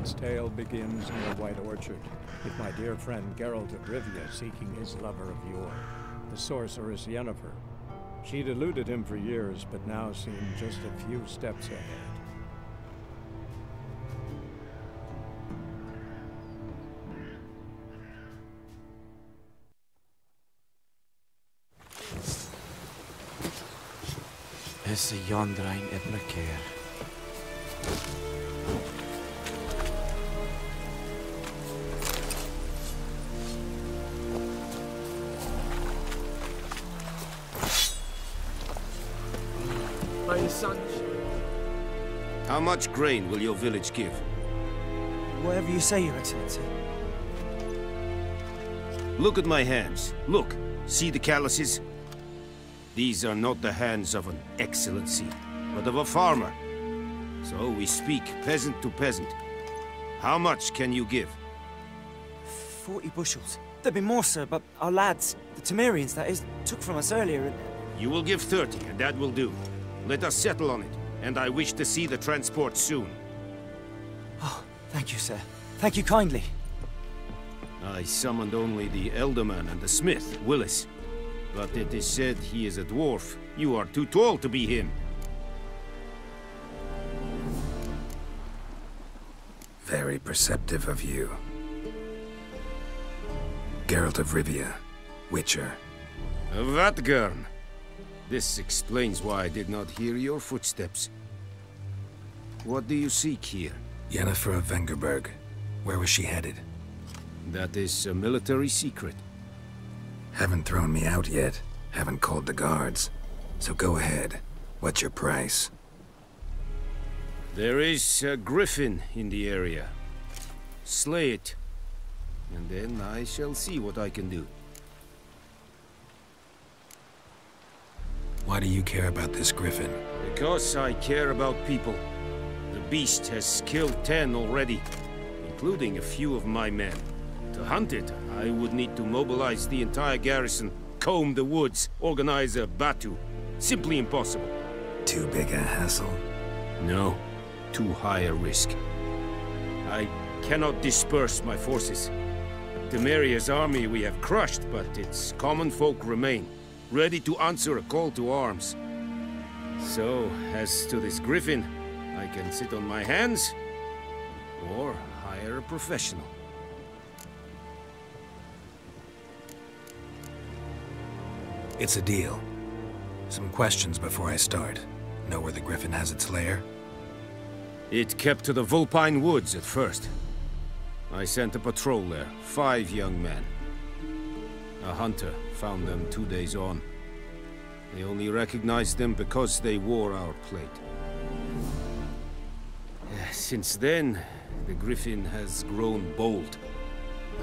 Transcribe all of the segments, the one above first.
its tale begins near White Orchard, with my dear friend Geralt of Rivia seeking his lover of yore, the sorceress Yennefer. She'd eluded him for years, but now seemed just a few steps ahead. Is a Jondrain in Fehér. My son. How much grain will your village give? Whatever you say, Your Excellency. Look at my hands. Look. See the calluses? These are not the hands of an excellency, but of a farmer. So we speak peasant to peasant. How much can you give? 40 bushels. There'd be more, sir, but our lads, the Temerians, that is, took from us earlier and... You will give 30, and that will do. Let us settle on it, and I wish to see the transport soon. Oh, thank you, sir. Thank you kindly. I summoned only the Elderman and the smith, Willis. But it is said he is a dwarf. You are too tall to be him. Very perceptive of you. Geralt of Rivia, Witcher. Vatgern. This explains why I did not hear your footsteps. What do you seek here? Yennefer of Vengerberg. Where was she headed? That is a military secret. Haven't thrown me out yet. Haven't called the guards. So go ahead. What's your price? There is a griffin in the area. Slay it. And then I shall see what I can do. Why do you care about this griffin? Because I care about people. The beast has killed 10 already, including a few of my men. To hunt it, I would need to mobilize the entire garrison, comb the woods, organize a battue. Simply impossible. Too big a hassle? No. Too high a risk. I cannot disperse my forces. Temeria's army we have crushed, but its common folk remain, ready to answer a call to arms. So, as to this griffin, I can sit on my hands, or hire a professional. It's a deal. Some questions before I start. Know where the griffin has its lair? It kept to the Vulpine Woods at first. I sent a patrol there, 5 young men. A hunter found them 2 days on. They only recognized them because they wore our plate. Since then, the griffin has grown bold.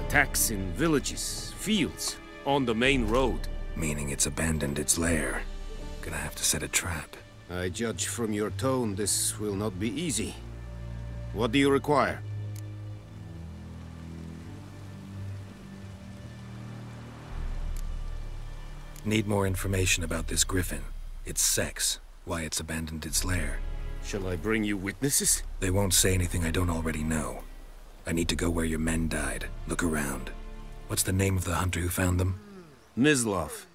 Attacks in villages, fields, on the main road. Meaning it's abandoned its lair. Gonna have to set a trap. I judge from your tone this will not be easy. What do you require? Need more information about this griffin. Its sex, why it's abandoned its lair. Shall I bring you witnesses? They won't say anything I don't already know. I need to go where your men died. Look around. What's the name of the hunter who found them? Mislav.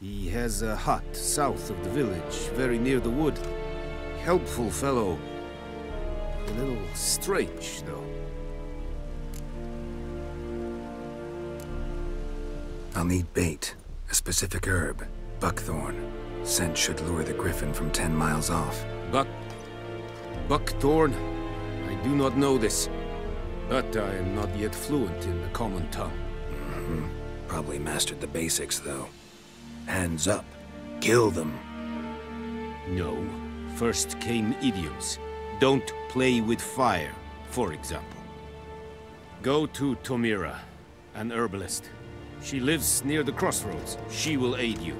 He has a hut south of the village, very near the wood. Helpful fellow. A little strange, though. I'll need bait. A specific herb. Buckthorn. Scent should lure the griffin from 10 miles off. Buckthorn? I do not know this. But I am not yet fluent in the common tongue. Probably mastered the basics, though. Hands up. Kill them. No. First came idioms. Don't play with fire, for example. Go to Tomira, an herbalist. She lives near the crossroads. She will aid you.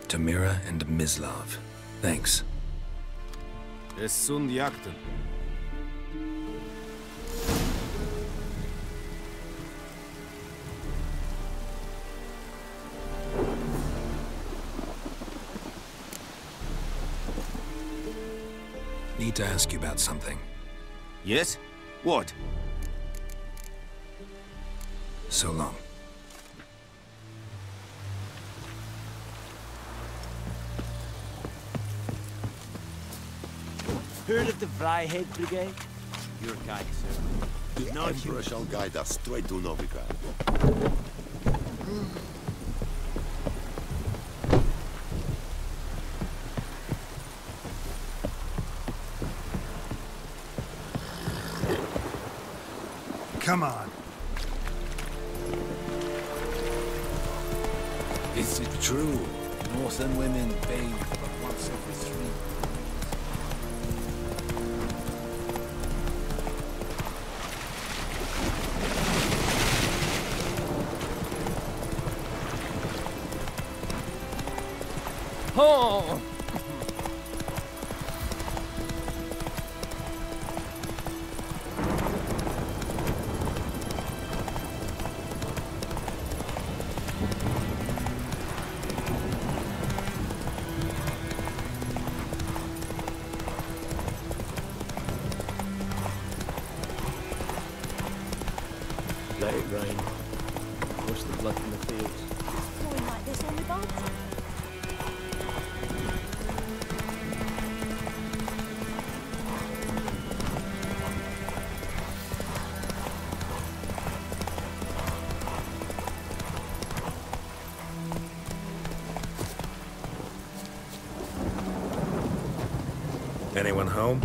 Tamira and Mislav. Thanks. Es sunt jakten. need to ask you about something. Yes? What? So long. Heard of the Freihead Brigade? Your guide, sir. The Emperor shall guide us straight to Novigrad. Come on. Is it true? Northern women bathe but once every 3 months. Oh! Let it rain. Wash the blood from the fields. It's pouring like this on the Baltic. Anyone home?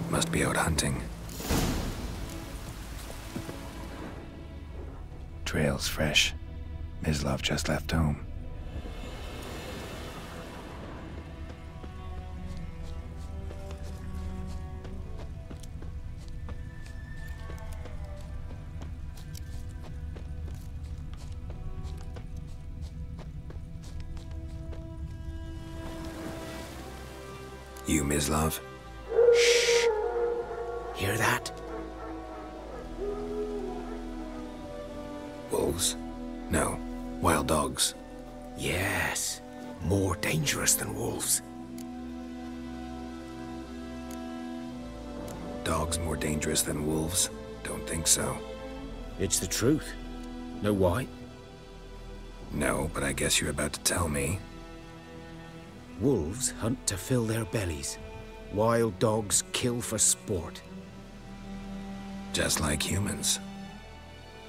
Must be out hunting. Trail's fresh. Mislav just left home. You, Mislav? Shh! Hear that? Wolves? No. Wild dogs. Yes. More dangerous than wolves. Dogs more dangerous than wolves? Don't think so. It's the truth. Know why? No, but I guess you're about to tell me. Wolves hunt to fill their bellies. Wild dogs kill for sport. Just like humans.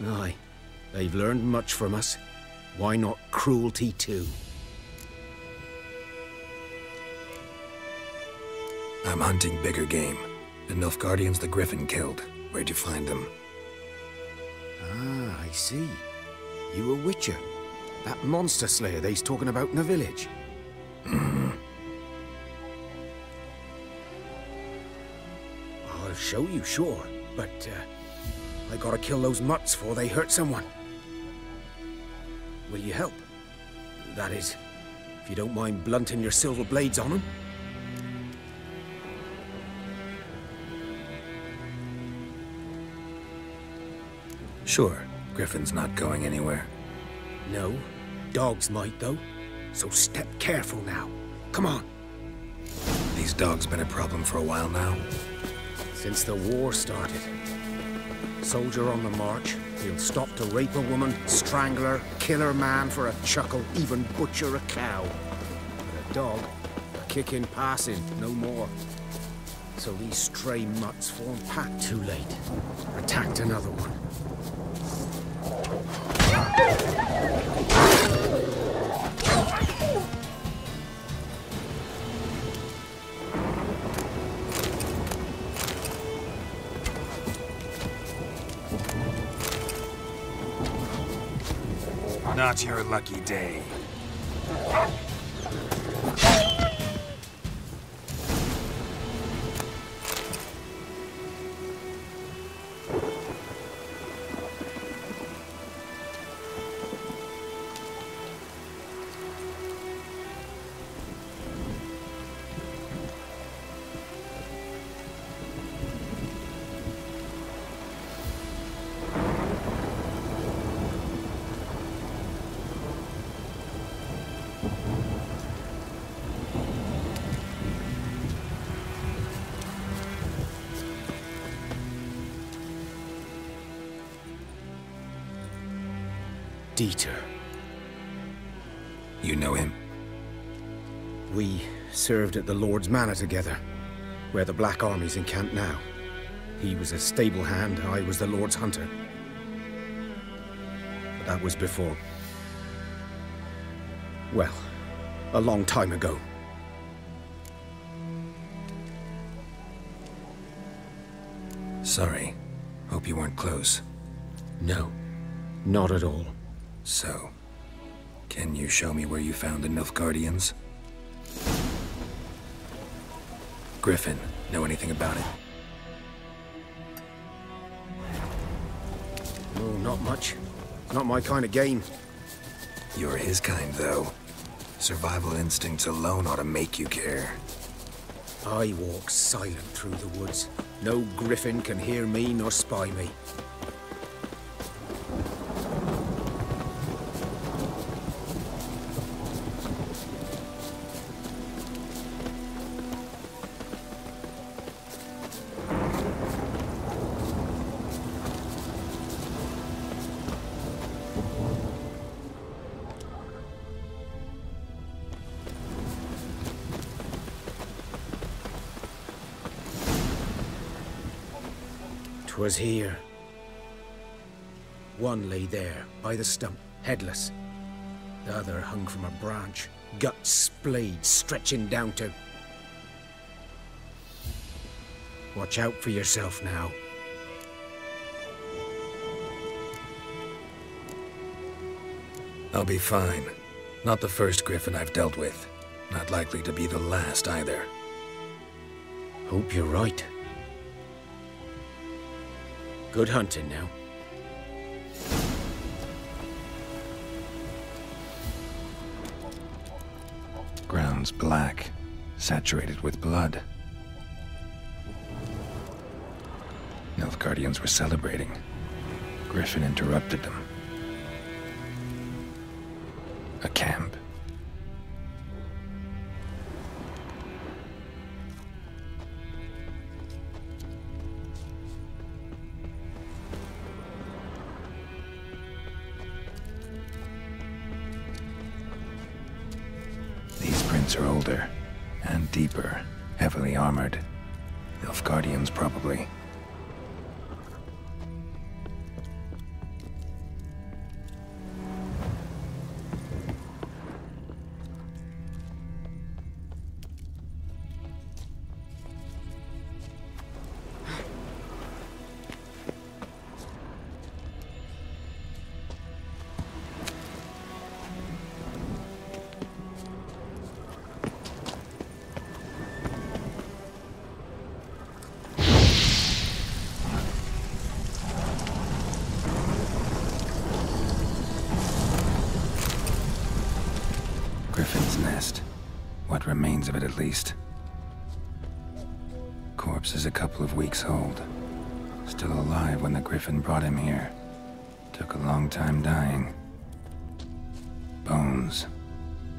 Aye. They've learned much from us. Why not cruelty too? I'm hunting bigger game. The Nilfgaardians the Griffin killed. Where'd you find them? Ah, I see. You a witcher. That monster slayer they's talking about in the village. I'll show you, sure. But, I gotta kill those mutts before they hurt someone. Will you help? That is, if you don't mind blunting your silver blades on them. Sure. Griffin's not going anywhere. No, dogs might though. So step careful now. Come on. These dogs been a problem for a while now. Since the war started. Soldier on the march, he'll stop to rape a woman, strangle her, kill her man for a chuckle, even butcher a cow. But a dog, a kick in passing, no more. So these stray mutts form pack too late. Attacked another one. Not your lucky day. Dieter. You know him? We served at the Lord's Manor together, where the Black Army's encamped now. He was a stable hand, I was the Lord's hunter. But that was before... well, a long time ago. Sorry. Hope you weren't close. No, not at all. So, can you show me where you found the Nilfgaardians? Griffin, know anything about it? Oh, not much. Not my kind of game. You're his kind, though. Survival instincts alone ought to make you care. I walk silent through the woods. No griffin can hear me nor spy me. Was here. One lay there, by the stump, headless. The other hung from a branch, guts splayed, stretching down to... Watch out for yourself now. I'll be fine. Not the first griffin I've dealt with. Not likely to be the last either. Hope you're right. Good hunting now. Ground's black, saturated with blood. Nilfgaardians were celebrating. Griffin interrupted them. A camp. Are older and deeper, heavily armored. Nilfgaardians, probably. Griffin's nest. What remains of it, at least. Corpse is a couple of weeks old. Still alive when the Griffin brought him here. Took a long time dying. Bones.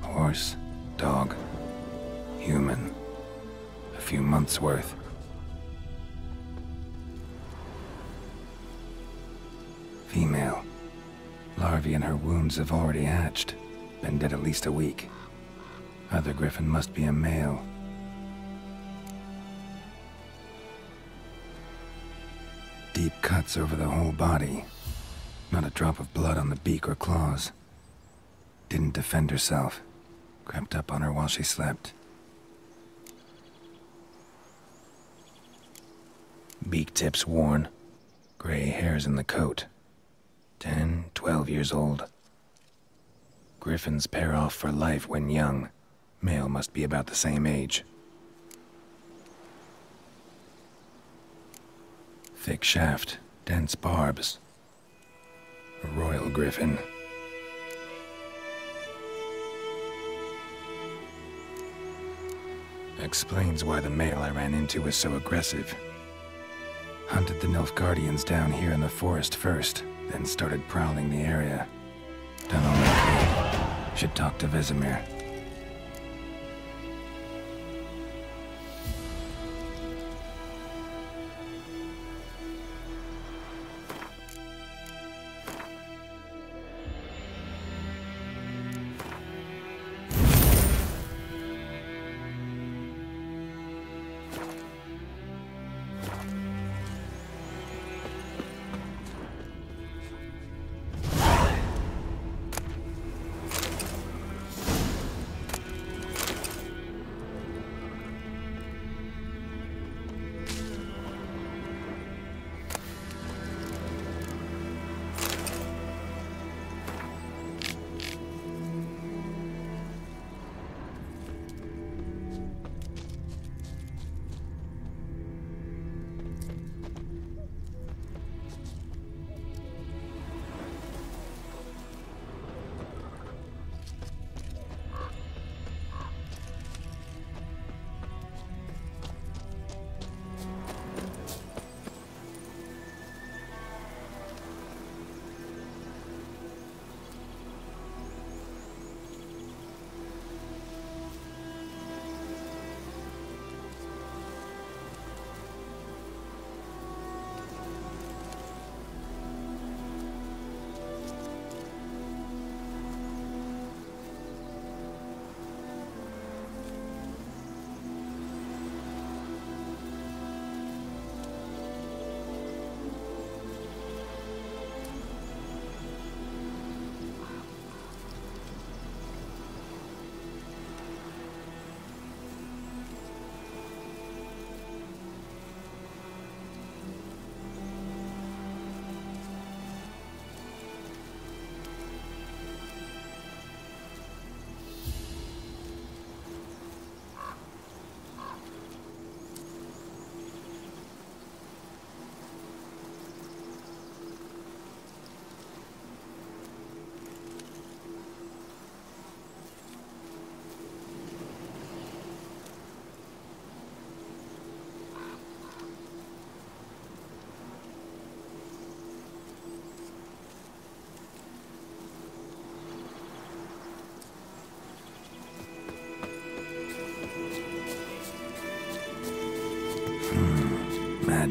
Horse. Dog. Human. A few months' worth. Female. Larvae in her wounds have already hatched. Been dead at least a week. Other Griffin must be a male. Deep cuts over the whole body. Not a drop of blood on the beak or claws. Didn't defend herself. Crept up on her while she slept. Beak tips worn. Gray hairs in the coat. 10, 12 years old. Griffins pair off for life when young. Male must be about the same age. Thick shaft, dense barbs. A royal griffin. Explains why the male I ran into was so aggressive. Hunted the Nilfgaardians down here in the forest first, then started prowling the area. Done all I could. Should talk to Vesemir.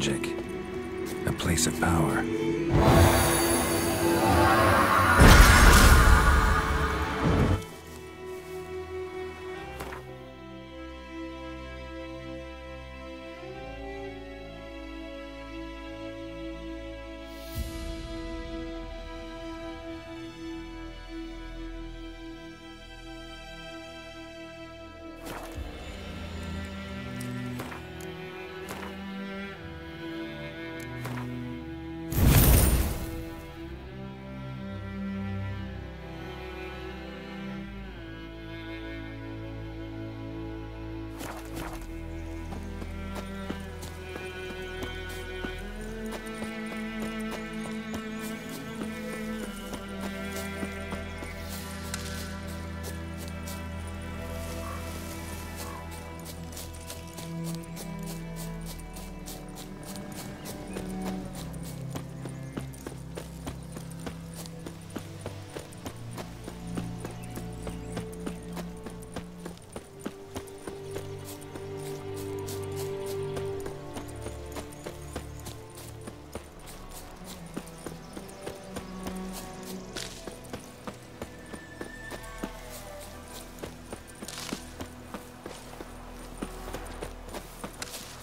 magic. A place of power.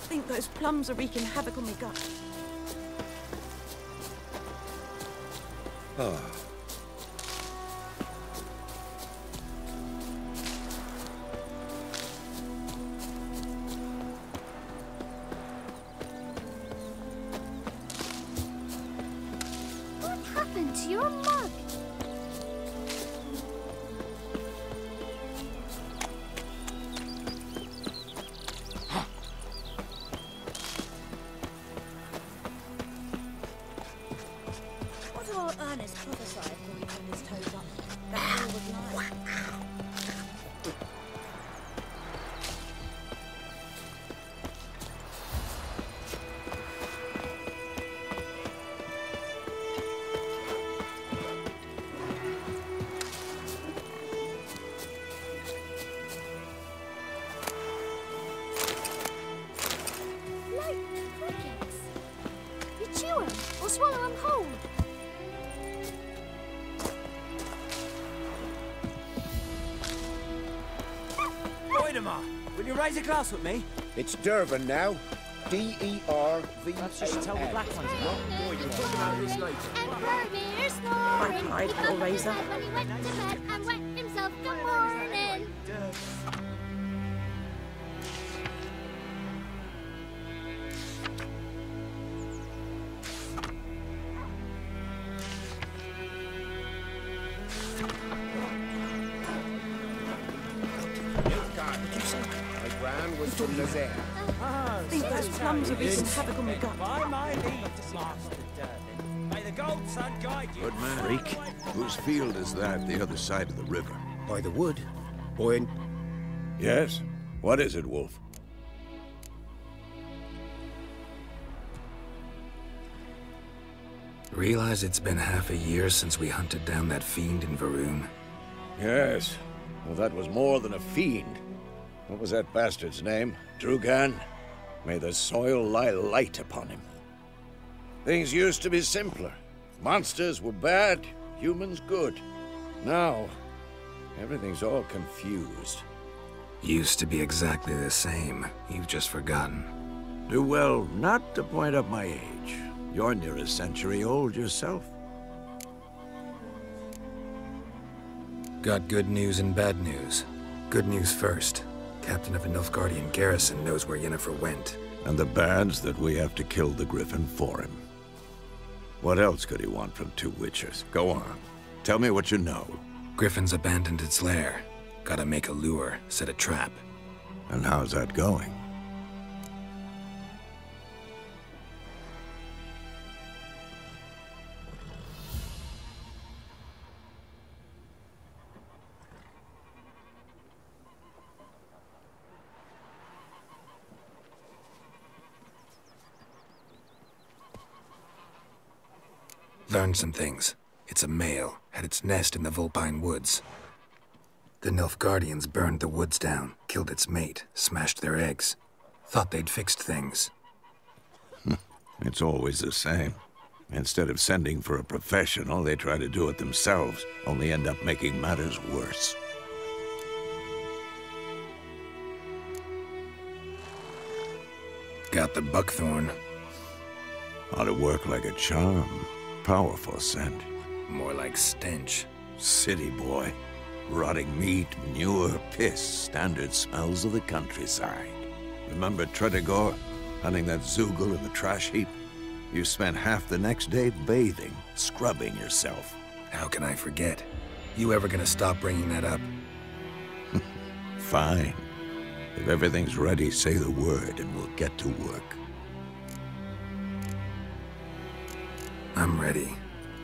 I think those plums are wreaking havoc on my gut. What happened to your mug? Ernest prophesied when he turned his toes up. That all was nice. Like crickets. You chew them or swallow them whole. Will you raise a glass with me? It's Durban now. D-E-R-V-A-N. Perhaps you should tell the black ones about. Boy, you'll talk about this later. And Vermeer snoring. I cried, little razor. When he went to bed and wet himself good morning. My gran was from Nazaire. I think those plums are wreaking havoc on my gut. May the gold sun guide you. Good man, Reek. Whose field is that the other side of the river? By the wood. Boy, Yes? What is it, Wolf? Realize it's been half a year since we hunted down that fiend in Varun? Yes. Well, that was more than a fiend. What was that bastard's name? Drugan? May the soil lie light upon him. Things used to be simpler. Monsters were bad, humans good. Now, everything's all confused. Used to be exactly the same. You've just forgotten. Do well not to point up my age. You're near a century old yourself. Got good news and bad news. Good news first. Captain of a Nilfgaardian garrison knows where Yennefer went. And the bad's that we have to kill the Griffin for him. What else could he want from two witchers? Go on. Tell me what you know. Griffin's abandoned its lair. Gotta make a lure, set a trap. And how's that going? Learned some things. It's a male, had its nest in the Vulpine Woods. The Nilfgaardians burned the woods down, killed its mate, smashed their eggs. Thought they'd fixed things. It's always the same. Instead of sending for a professional, they try to do it themselves, only end up making matters worse. Got the buckthorn. Ought to work like a charm. Powerful scent. More like stench. City boy. Rotting meat, manure, piss, standard smells of the countryside. Remember Tretogor? Hunting that Zoogle in the trash heap? You spent half the next day bathing, scrubbing yourself. How can I forget? You ever gonna stop bringing that up? Fine. If everything's ready, say the word and we'll get to work. I'm ready.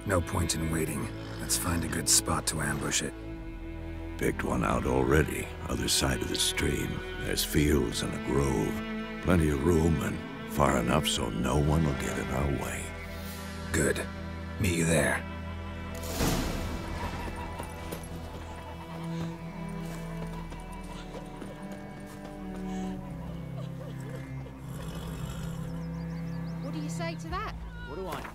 No point in waiting. Let's find a good spot to ambush it. Picked one out already, other side of the stream. There's fields and a grove. Plenty of room and far enough so no one will get in our way. Good. Meet you there. What do you say to that? What do I know?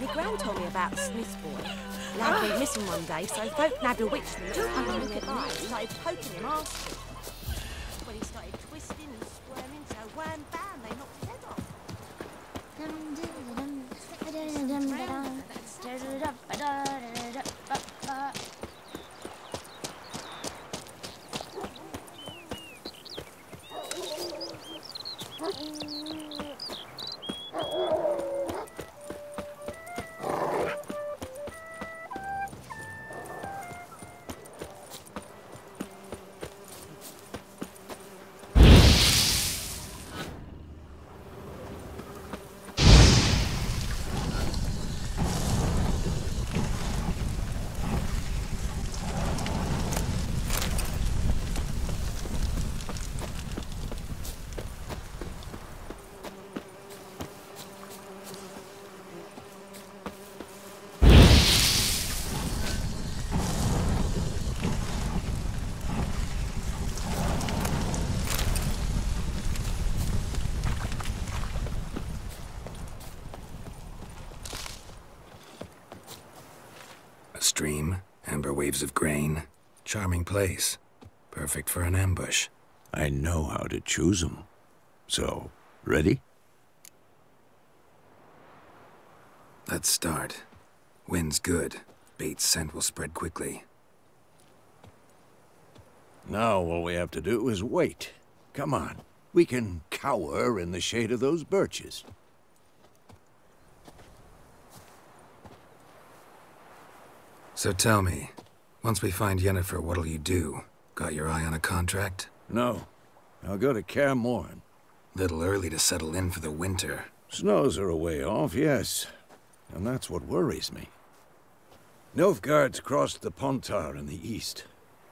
My gran told me about Smith's boy. Lad went missing one day, so folk nabbed a witch from just having a look at by and started poking him asking. When he started twisting and squirming, so wham bam, they knocked his head off. Stream, amber waves of grain. Charming place. Perfect for an ambush. I know how to choose them. So, ready? Let's start. Wind's good. Bait's scent will spread quickly. Now all we have to do is wait. Come on. We can cower in the shade of those birches. So tell me, once we find Yennefer, what'll you do? Got your eye on a contract? No. I'll go to Kaer Morhen. Little early to settle in for the winter. Snows are a way off, yes. And that's what worries me. Nilfgaard's crossed the Pontar in the east.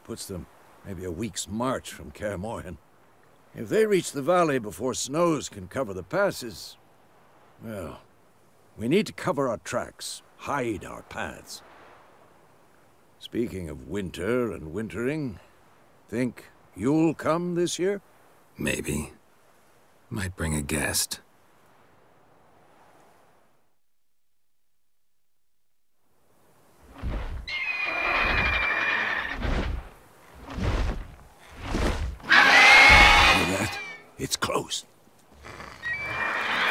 Puts them maybe a week's march from Kaer Morhen. If they reach the valley before snows can cover the passes, well, we need to cover our tracks, hide our paths. Speaking of winter and wintering, think you'll come this year? Maybe. Might bring a guest. It's close.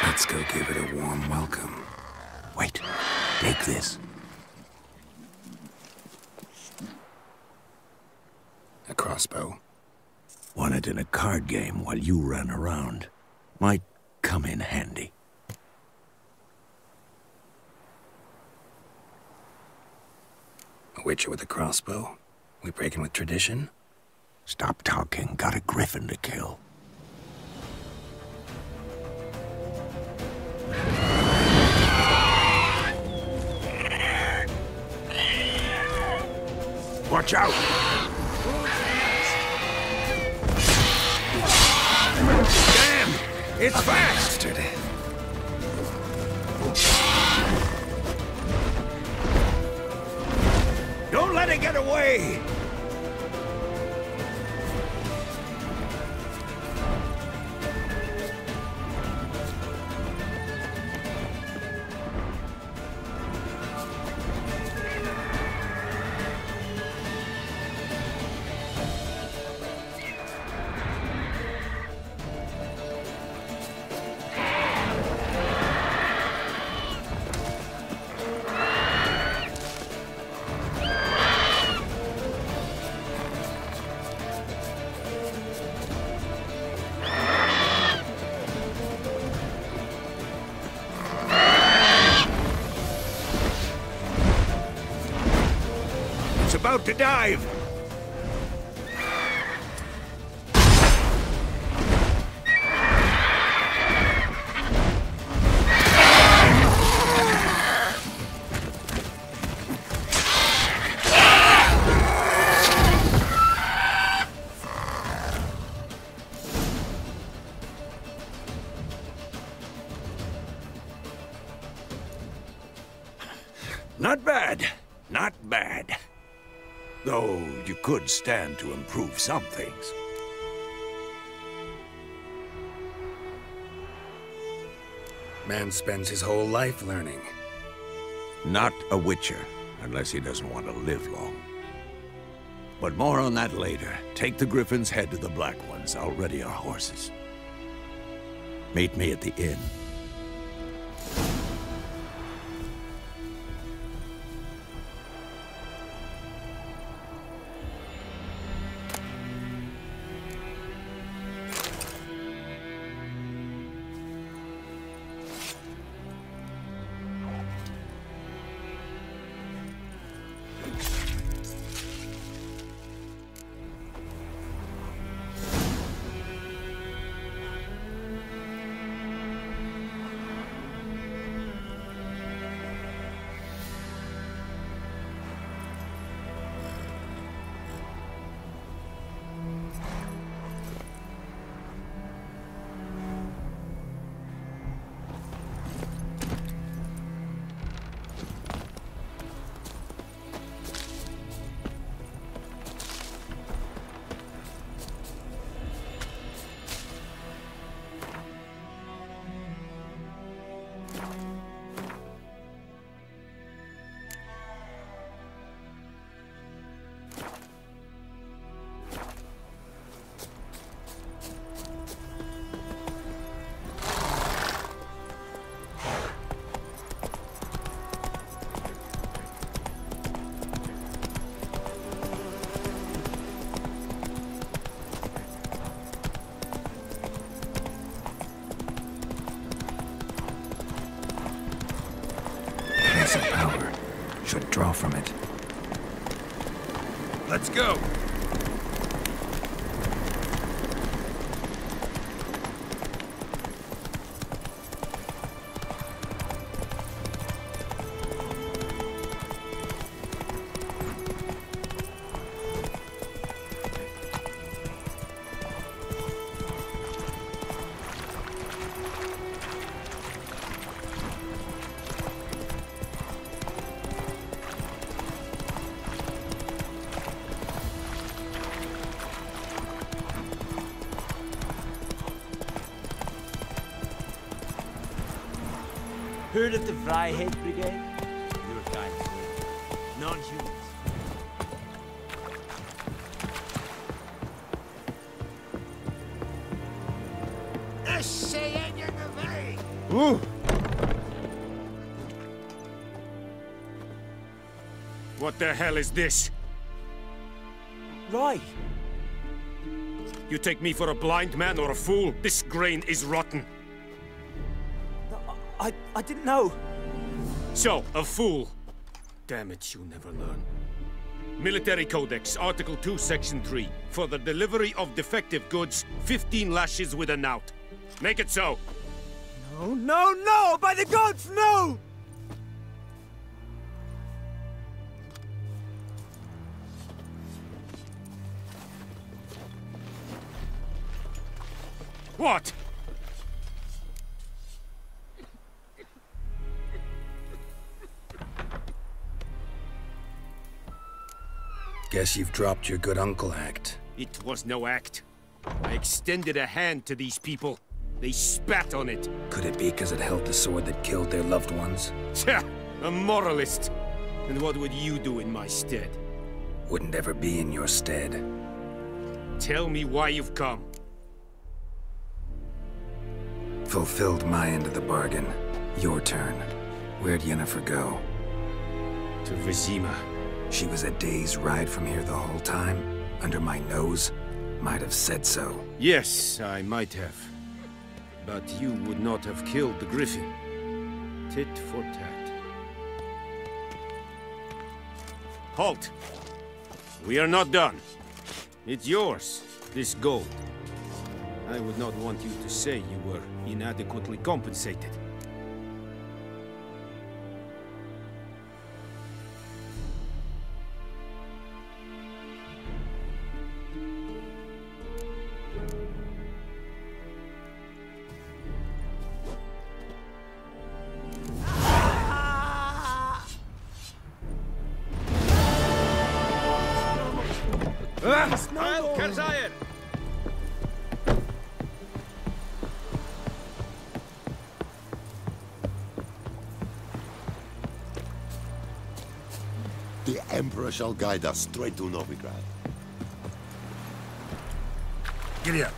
Let's go give it a warm welcome. Wait. Take this. A crossbow. Won it in a card game while you ran around. Might come in handy. A witcher with a crossbow? We breaking with tradition? Stop talking. Got a griffin to kill. Watch out! Damn! It's fast! Don't let it get away! About to dive! Not bad. Not bad. Though you could stand to improve some things. Man spends his whole life learning. Not a witcher, unless he doesn't want to live long. But more on that later. Take the griffin's head to the Black Ones. I'll ready our horses. Meet me at the inn. Of power. Should draw from it. Let's go! Heard of the Freiheit Brigade? Your kind of non-humans. Ooh! What the hell is this? Rye! You take me for a blind man or a fool? This grain is rotten. I didn't know. So, a fool. Damn it, you never learn. Military Codex, Article 2, Section 3. For the delivery of defective goods, 15 lashes with a knout. Make it so. No, no, no! By the gods, no! What? Guess you've dropped your good uncle act. It was no act. I extended a hand to these people. They spat on it. Could it be because it held the sword that killed their loved ones? Tja, a moralist. And what would you do in my stead? Wouldn't ever be in your stead. Tell me why you've come. Fulfilled my end of the bargain. Your turn. Where'd Yennefer go? To Vizima. She was a day's ride from here the whole time? Under my nose? Might have said so. Yes, I might have. But you would not have killed the griffin. Tit for tat. Halt! We are not done. It's yours, this gold. I would not want you to say you were inadequately compensated. The Emperor shall guide us straight to Novigrad. Giddy up.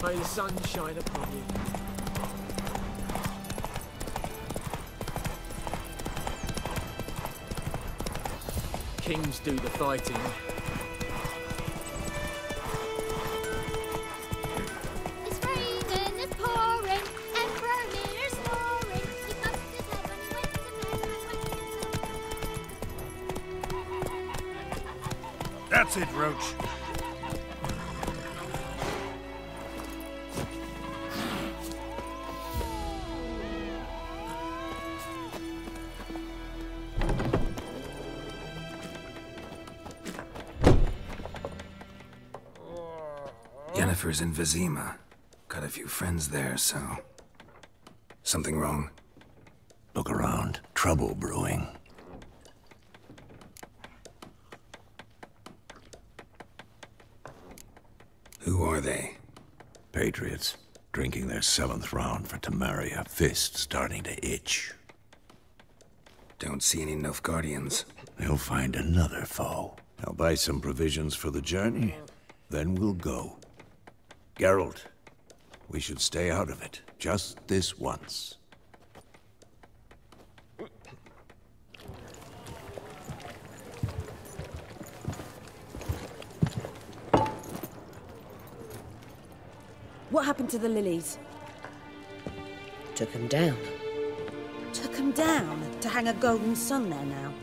May the sun shine upon you. Kings do the fighting. It's raining, it's pouring, Emperor Mirror's snoring. He bumped his head when he went to bed. That's it, Roach. Yennefer's in Vizima. Got a few friends there, so... Something wrong? Look around. Trouble brewing. Who are they? Patriots. Drinking their 7th round for Temeria. Fist starting to itch. Don't see any Nilfgaardians. They'll find another foe. I'll buy some provisions for the journey. Then we'll go. Geralt, we should stay out of it. Just this once. What happened to the lilies? Took them down. Took them down? To hang a golden sun there now?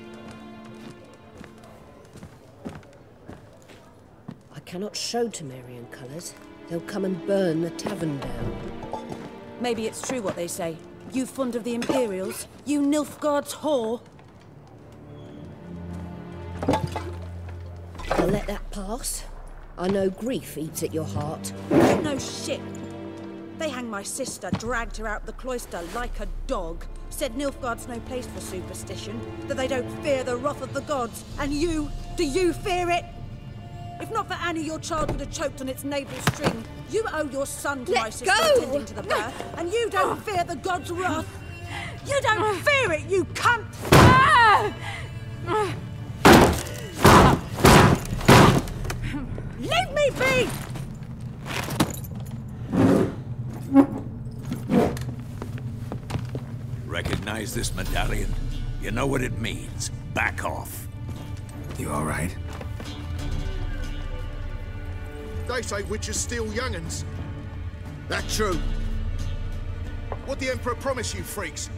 I cannot show Temerian colours. They'll come and burn the tavern down. Maybe it's true what they say. You fond of the Imperials? You Nilfgaard's whore? I'll let that Pass. I know grief eats at your heart. You know shit. They hanged my sister, dragged her out the cloister like a dog. Said Nilfgaard's no place for superstition, that they don't fear the wrath of the gods. And you, do you fear it? If not for Annie, your child would have choked on its navel string. You owe your son to my sister attending to the birth, and you don't fear the gods' wrath. You don't fear it, you cunt! Leave me be! Recognize this medallion? You know what it means. Back off. You all right? They say witches steal young'uns. That true? What the Emperor promised you, freaks?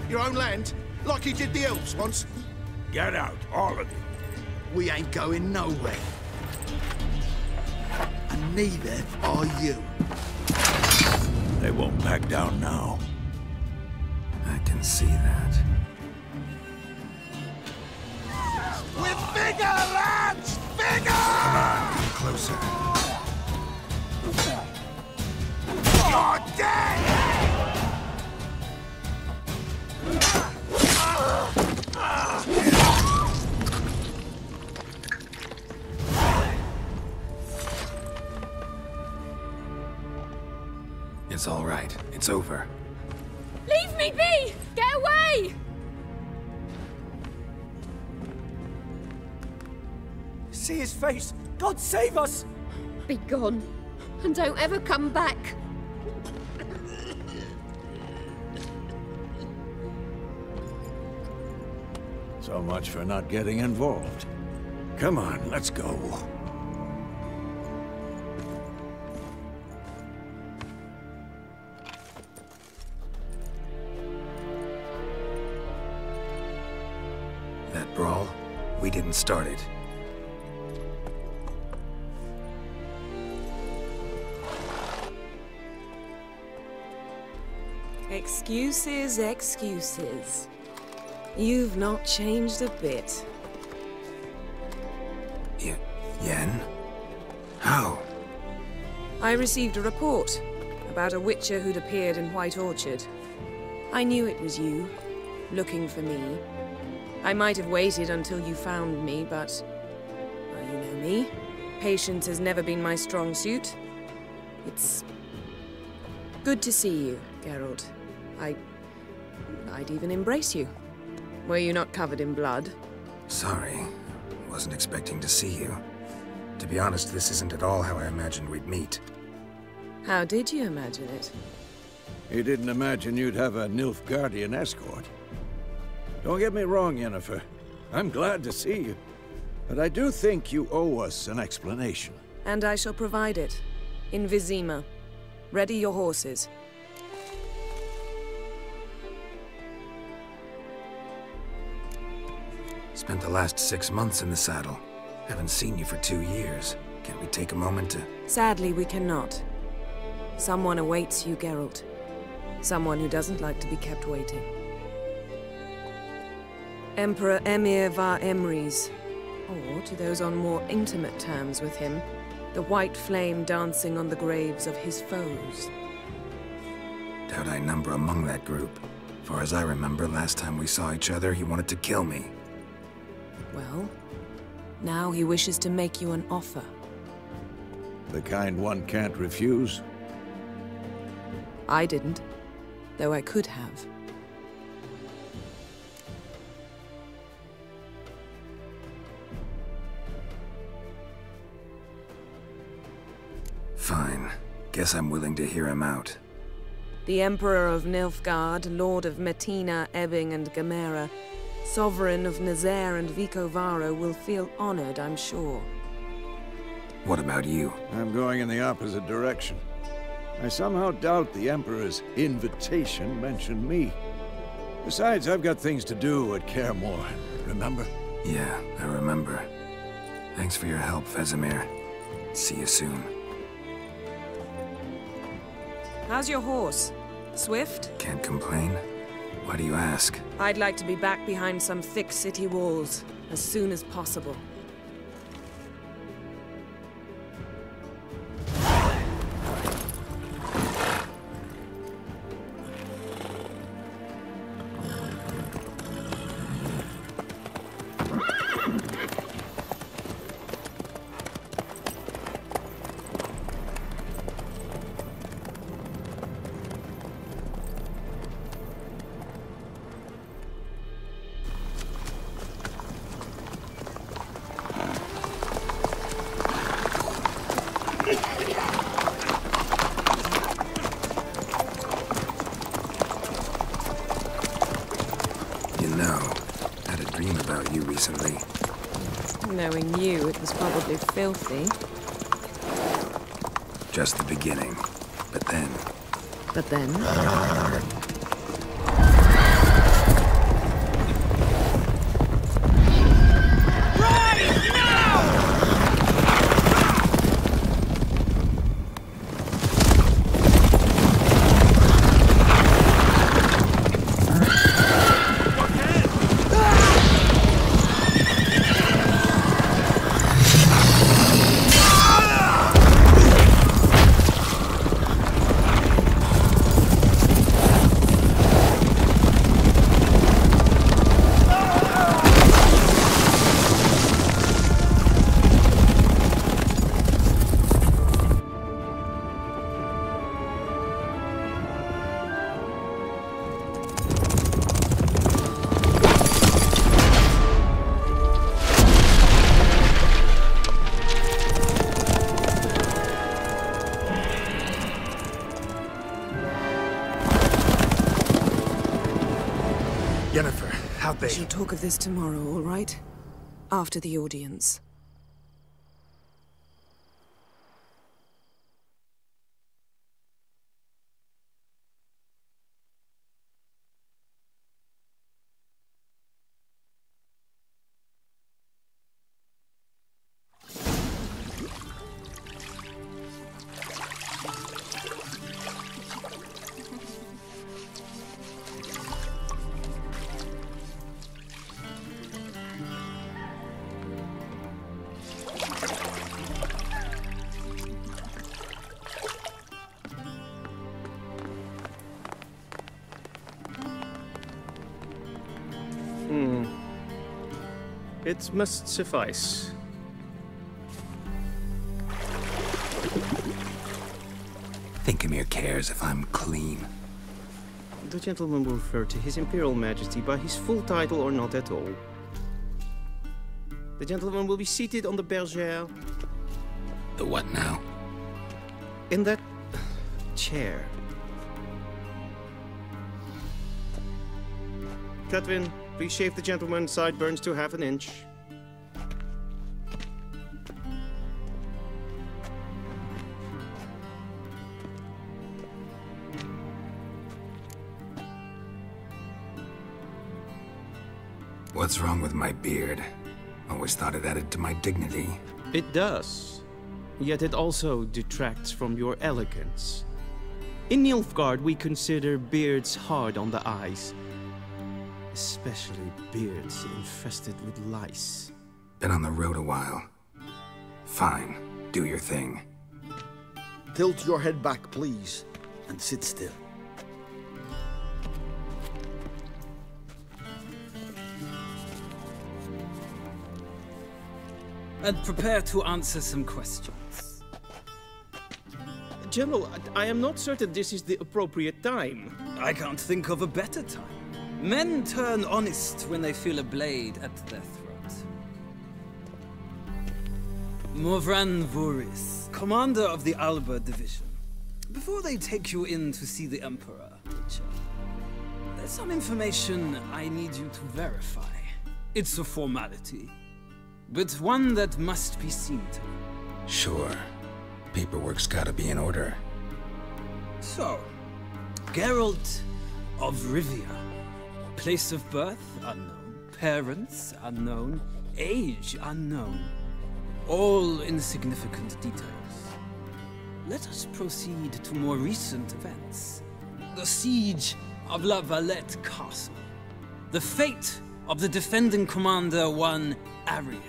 Your own land? Like he did the elves once? Get out, all of you. We ain't going nowhere. And neither are you. They won't back down now. I can see that. We're bigger, lads! Bigger! Come on, get closer. You're dead! It's all right. It's over. Leave me be! Get away! See his face! God save us! Be gone, and don't ever come back. So much for not getting involved. Come on, let's go. That brawl, we didn't start it. Excuses, excuses. You've not changed a bit. Yen? How? I received a report about a witcher who'd appeared in White Orchard. I knew it was you, looking for me. I might have waited until you found me, but... well, you know me. Patience has never been my strong suit. It's... good to see you, Geralt. I'd even embrace you. Were you not covered in blood? Sorry. Wasn't expecting to see you. To be honest, this isn't at all how I imagined we'd meet. How did you imagine it? He didn't imagine you'd have a Nilfgaardian escort. Don't get me wrong, Yennefer. I'm glad to see you. But I do think you owe us an explanation. And I shall provide it. In Vizima. Ready your horses. Spent the last 6 months in the saddle. Haven't seen you for 2 years. Can't we take a moment to... Sadly, we cannot. Someone awaits you, Geralt. Someone who doesn't like to be kept waiting. Emperor Emir var Emrys. Or, to those on more intimate terms with him, the white flame dancing on the graves of his foes. Doubt I number among that group. Far as I remember, last time we saw each other, he wanted to kill me. Well, now he wishes to make you an offer. The kind one can't refuse? I didn't, though I could have. Fine. Guess I'm willing to hear him out. The Emperor of Nilfgaard, Lord of Metina, Ebbing and Gamera, Sovereign of Nazaire and Vicovaro will feel honored, I'm sure. What about you? I'm going in the opposite direction. I somehow doubt the Emperor's invitation mentioned me. Besides, I've got things to do at Kaer Morhen, remember? Yeah, I remember. Thanks for your help, Vesemir. See you soon. How's your horse? Swift? Can't complain. Why do you ask? I'd like to be back behind some thick city walls, as soon as possible. You know, I had a dream about you recently. Knowing you, it was probably filthy. Just the beginning. But then... But then? How'd they... We shall talk of this tomorrow, all right? After the audience. It must suffice. Thinkamere cares if I'm clean. The gentleman will refer to His Imperial Majesty by his full title or not at all. The gentleman will be seated on the bergère. The what now? In that chair. Catwin, please shave the gentleman's sideburns to ½ an inch. What's wrong with my beard? Always thought it added to my dignity. It does. Yet it also detracts from your elegance. In Nilfgaard, we consider beards hard on the eyes. Especially beards infested with lice. Been on the road a while. Fine. Do your thing. Tilt your head back, please, and sit still. And prepare to answer some questions. General, I am not certain this is the appropriate time. I can't think of a better time. Men turn honest when they feel a blade at their throat. Morvran Voris, commander of the Alba Division. Before they take you in to see the Emperor, Witcher, there's some information I need you to verify. It's a formality, but one that must be seen to. Sure. Paperwork's gotta be in order. So, Geralt of Rivia. Place of birth, unknown. Parents, unknown. Age, unknown. All insignificant details. Let us proceed to more recent events. The siege of La Valette Castle. The fate of the defending commander, one Arian.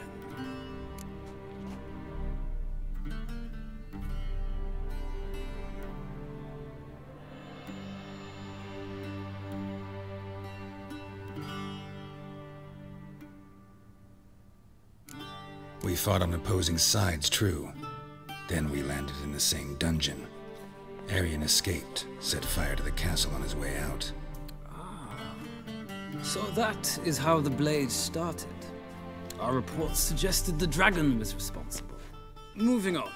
We fought on opposing sides, true. Then we landed in the same dungeon. Arian escaped, set fire to the castle on his way out. So that is how the Blade started. Our reports suggested the dragon was responsible. Moving on.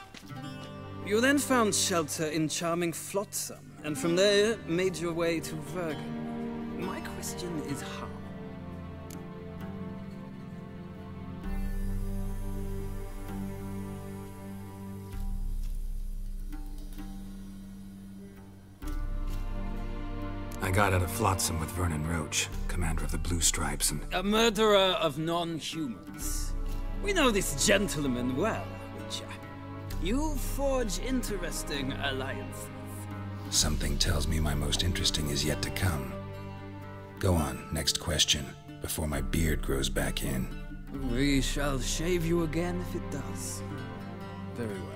You then found shelter in charming Flotsam, and from there made your way to Vergen. My question is how? I got out of Flotsam with Vernon Roach, commander of the Blue Stripes, and... A murderer of non-humans. We know this gentleman well, Witcher. You forge interesting alliances. Something tells me my most interesting is yet to come. Go on, next question, before my beard grows back in. We shall shave you again if it does. Very well.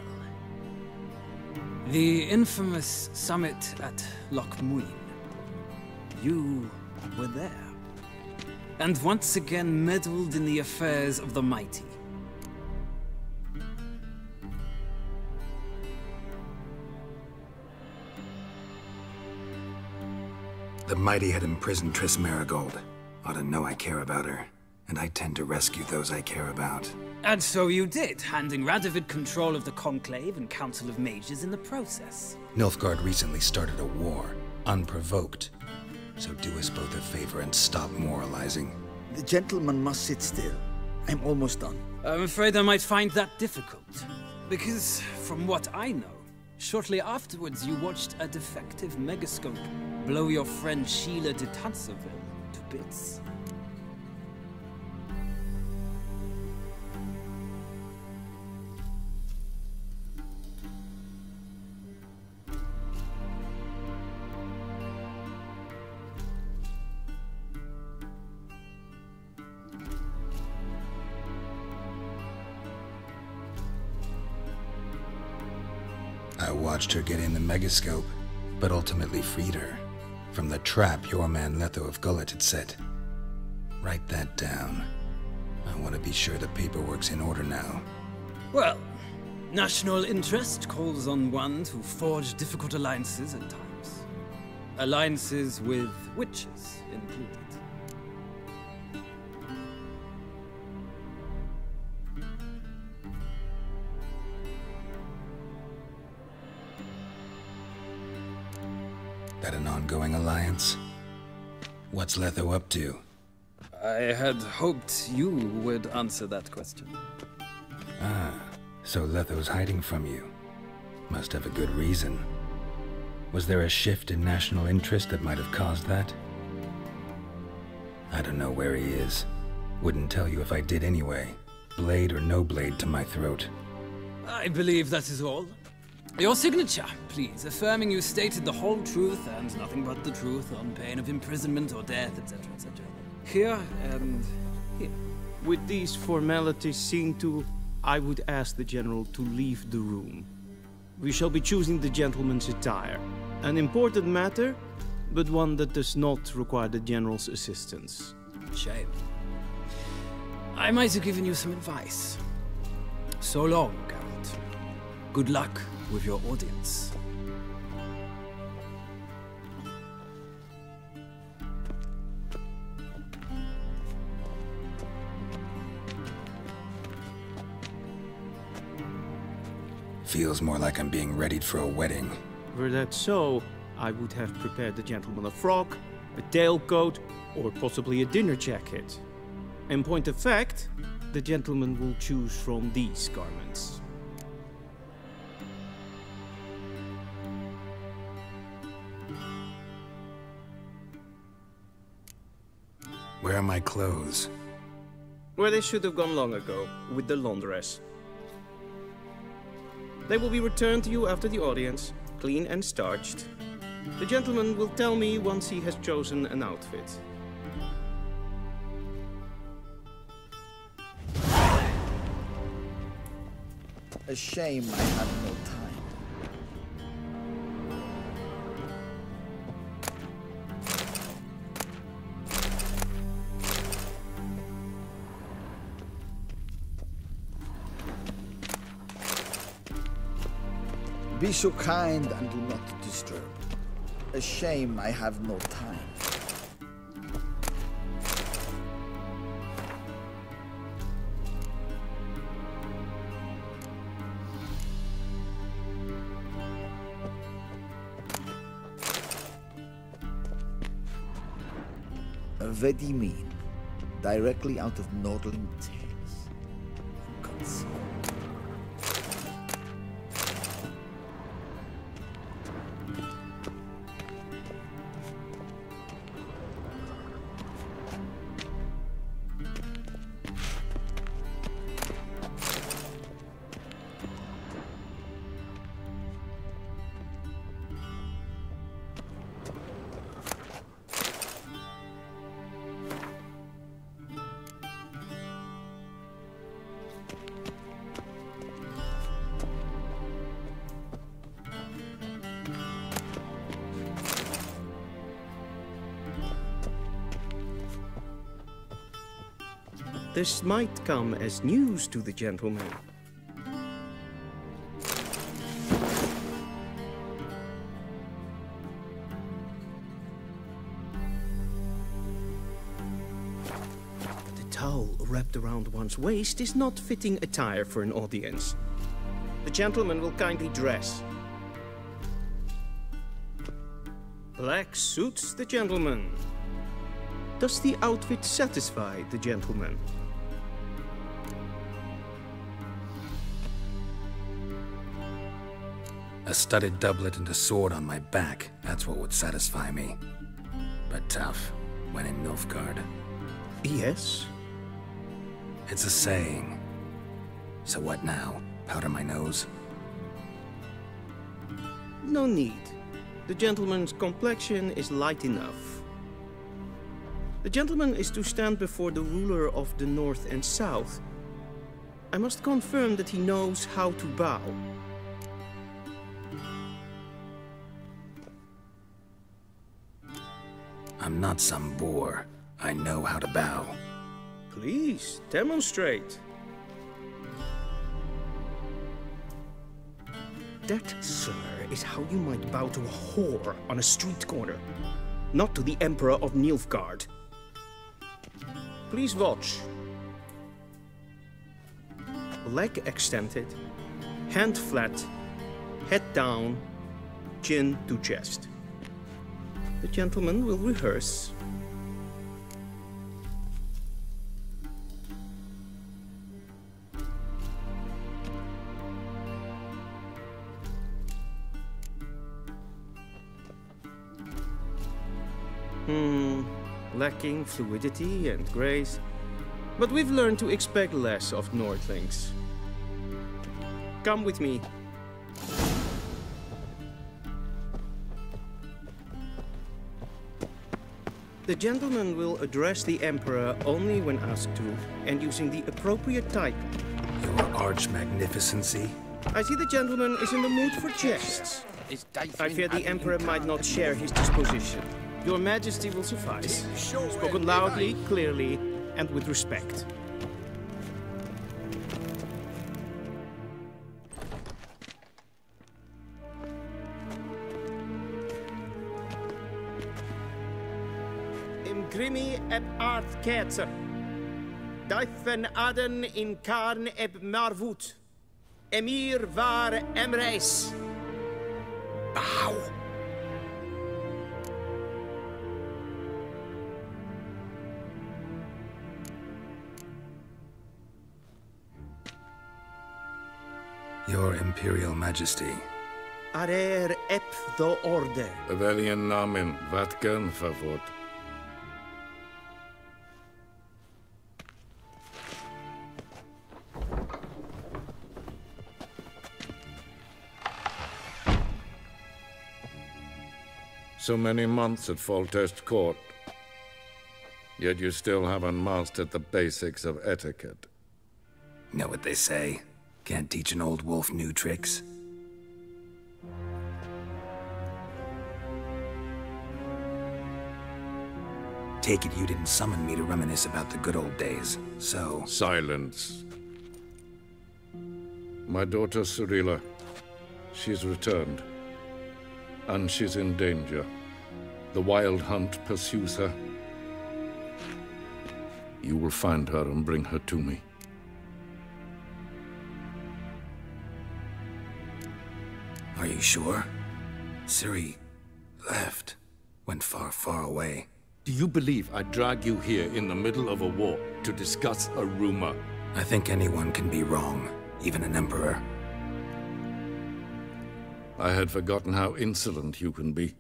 The infamous summit at Loch Muin. You were there. And once again meddled in the affairs of the mighty. The mighty had imprisoned Triss Marigold. Ought to know I care about her, and I tend to rescue those I care about. And so you did, handing Radovid control of the Conclave and Council of Mages in the process. Nilfgaard recently started a war, unprovoked. So do us both a favor and stop moralizing. The gentleman must sit still. I'm almost done. I'm afraid I might find that difficult. Because, from what I know, shortly afterwards you watched a defective megascope blow your friend Sheila de Tanserville to bits. I watched her get in the megascope, but ultimately freed her from the trap your man Letho of Gullet had set. Write that down. I want to be sure the paperwork's in order now. Well, national interest calls on one to forge difficult alliances at times. Alliances with witches included. That an ongoing alliance? What's Letho up to? I had hoped you would answer that question. Ah, so Letho's hiding from you. Must have a good reason. Was there a shift in national interest that might have caused that? I don't know where he is. Wouldn't tell you if I did anyway. Blade or no blade to my throat. I believe that is all. Your signature, please, affirming you stated the whole truth and nothing but the truth on pain of imprisonment or death, etc., etc. Here and here. With these formalities seen to, I would ask the General to leave the room. We shall be choosing the gentleman's attire. An important matter, but one that does not require the General's assistance. Shame. I might have given you some advice. So long, Geralt. Good luck with your audience. Feels more like I'm being readied for a wedding. Were that so, I would have prepared the gentleman a frock, a tailcoat, or possibly a dinner jacket. In point of fact, the gentleman will choose from these garments. Where are my clothes? Where they should have gone long ago, with the laundress. They will be returned to you after the audience, clean and starched. The gentleman will tell me once he has chosen an outfit. A shame I have no time. Be so kind and do not disturb. A shame I have no time. Very mean. Directly out of Nordling tales. Gods. This might come as news to the gentleman. The towel wrapped around one's waist is not fitting attire for an audience. The gentleman will kindly dress. Black suits the gentleman. Does the outfit satisfy the gentleman? A studded doublet and a sword on my back, that's what would satisfy me. But tough, when in Nilfgaard. Yes? It's a saying. So what now? Powder my nose? No need. The gentleman's complexion is light enough. The gentleman is to stand before the ruler of the North and South. I must confirm that he knows how to bow. I'm not some boor. I know how to bow. Please, demonstrate. That, sir, is how you might bow to a whore on a street corner, not to the Emperor of Nilfgaard. Please watch. Leg extended, hand flat, head down, chin to chest. The gentleman will rehearse. Lacking fluidity and grace, but we've learned to expect less of Nordlings. Come with me. The gentleman will address the Emperor only when asked to, and using the appropriate type. Your arch-magnificency? I see the gentleman is in the mood for jests. I fear the Emperor might not share his disposition. Your Majesty will suffice. Spoken loudly, clearly, and with respect. Grimi eb art ketzer. Dijfen aden in karn eb marvoet. Emir var emreis. Bow. Your Imperial Majesty. Arer ep the orde. Weljen namen, wat kan favot? So many months at Foltest Court, yet you still haven't mastered the basics of etiquette. Know what they say? Can't teach an old wolf new tricks. Take it you didn't summon me to reminisce about the good old days, so... Silence. My daughter Cyrilla, she's returned. And she's in danger. The Wild Hunt pursues her. You will find her and bring her to me. Are you sure? Ciri left. Went far, far away. Do you believe I'd drag you here in the middle of a war to discuss a rumor? I think anyone can be wrong, even an emperor. I had forgotten how insolent you can be.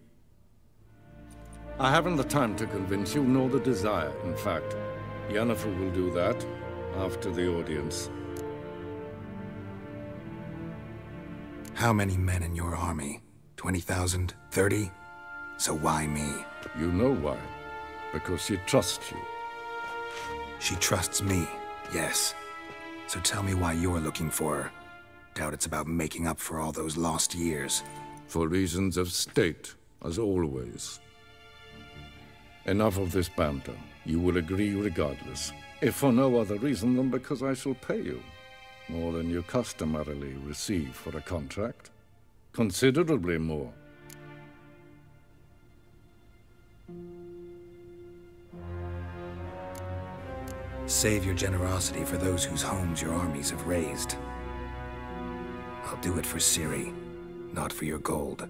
I haven't the time to convince you, nor the desire, in fact. Yennefer will do that after the audience. How many men in your army? 20,000? 30? So why me? You know why. Because she trusts you. She trusts me, yes. So tell me why you're looking for her. Doubt it's about making up for all those lost years. For reasons of state, as always. Enough of this banter. You will agree regardless. If for no other reason than because I shall pay you. More than you customarily receive for a contract. Considerably more. Save your generosity for those whose homes your armies have razed. I'll do it for Ciri, not for your gold.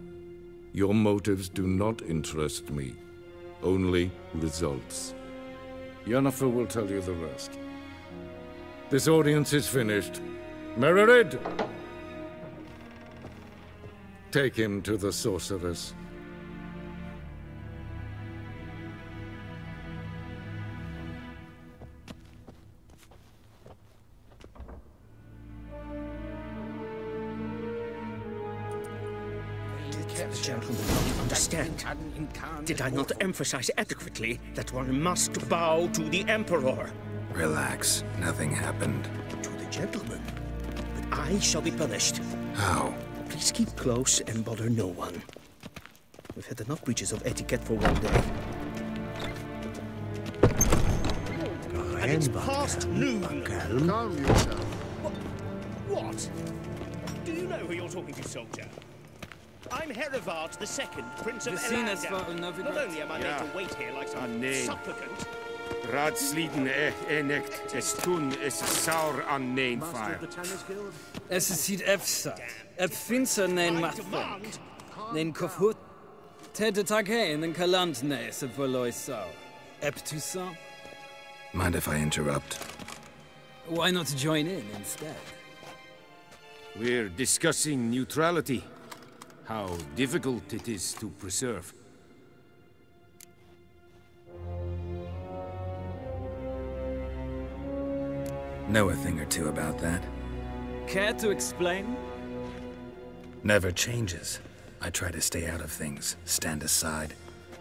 Your motives do not interest me. Only results. Yennefer will tell you the rest. This audience is finished. Mererid! Take him to the sorceress. The gentleman not understand. Did I not emphasize adequately that one must bow to the Emperor? Relax. Nothing happened. To the gentleman. But I shall be punished. How? Please keep close and bother no one. We've had enough breaches of etiquette for one day. And it's past noon. Calm yourself. What? Do you know who you're talking to, soldier? I'm Herivard II, Prince of Elander. Not only am I made to wait here like some supplicant. Raadsleden echt es tun es saur an nein fire. Es is hit efsa. Ep finser nein mathon. Nein kofhut. Tete taghein en kalant ne se verloy sau. Ep Toussaint. Mind if I interrupt? Why not join in instead? We're discussing neutrality. How difficult it is to preserve. Know a thing or two about that? Care to explain? Never changes. I try to stay out of things, stand aside.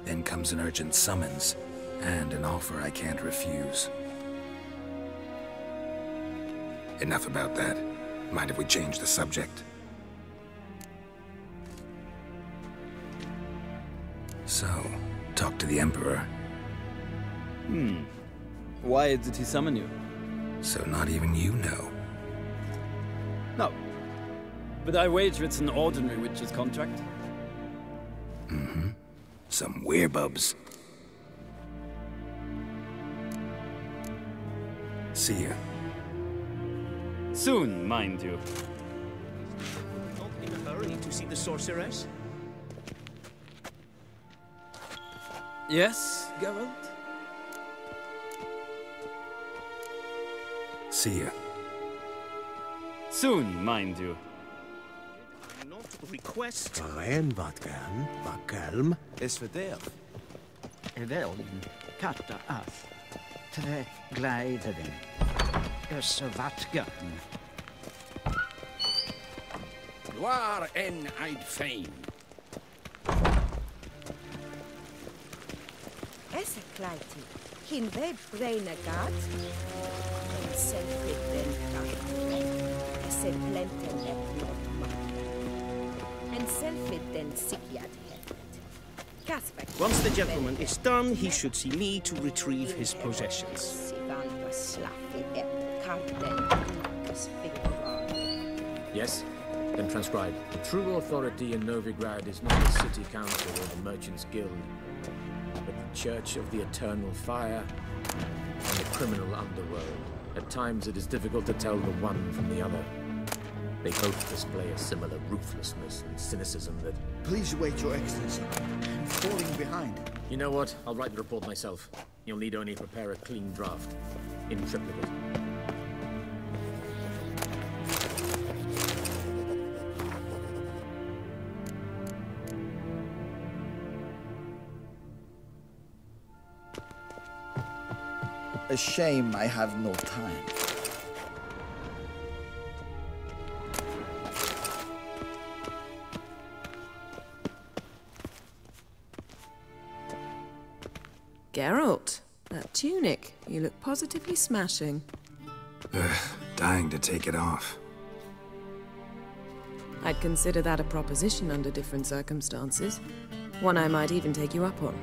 Then comes an urgent summons, and an offer I can't refuse. Enough about that. Mind if we change the subject? So, talk to the Emperor. Why did he summon you? So not even you know. No. But I wager it's an ordinary witch's contract. Mm-hmm. Some werebubs. See ya. Soon, mind you. Not in a hurry to see the sorceress? Yes, Geralt? See ya. Soon, mind you. Not request. En wat kelm. Is verdeeld. Wel, katta af. Tre gleideren. Is wat gaan. Waar en uit fijn. Esse kleiti. Hin we braine gat. En selfie den gat. Esse blenten net not mat. En selfie den sikiat het. Once the gentleman is done, he should see me to retrieve his possessions. Yes? Then transcribe. The true authority in Novigrad is not the city council or the merchants' guild, but the Church of the Eternal Fire and the criminal underworld. At times it is difficult to tell the one from the other. They both display a similar ruthlessness and cynicism that... Please wait, Your Excellency. I'm falling behind. You know what? I'll write the report myself. You'll need only prepare a clean draft. In triplicate. A shame I have no time. Geralt, that tunic. You look positively smashing. Dying to take it off. I'd consider that a proposition under different circumstances. One I might even take you up on.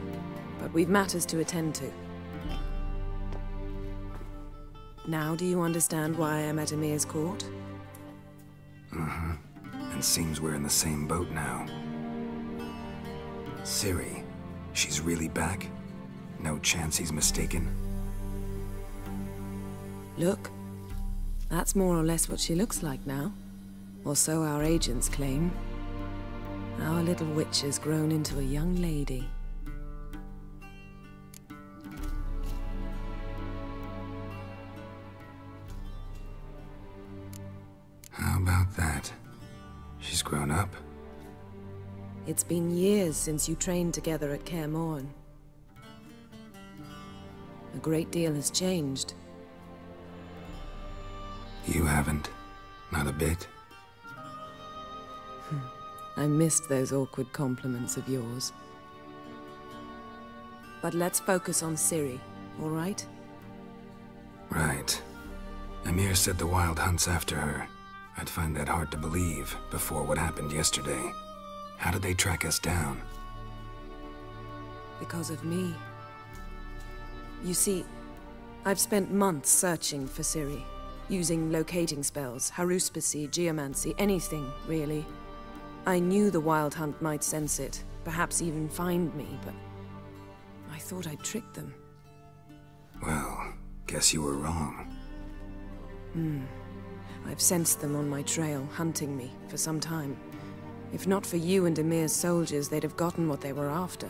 But we've matters to attend to. Now do you understand why I'm at Emir's court? Mm-hmm. And seems we're in the same boat now. Ciri, she's really back? No chance he's mistaken? Look, that's more or less what she looks like now. Or so our agents claim. Our little witch has grown into a young lady. How about that? She's grown up? It's been years since you trained together at Kaer Morhen. A great deal has changed. You haven't. Not a bit. I missed those awkward compliments of yours. But let's focus on Ciri, all right? Right. Emir said the Wild Hunt's after her. I'd find that hard to believe before what happened yesterday. How did they track us down? Because of me. You see, I've spent months searching for Ciri, using locating spells, haruspicy, geomancy, anything, really. I knew the Wild Hunt might sense it, perhaps even find me, but I thought I'd tricked them. Well, guess you were wrong. I've sensed them on my trail, hunting me, for some time. If not for you and Emir's soldiers, they'd have gotten what they were after.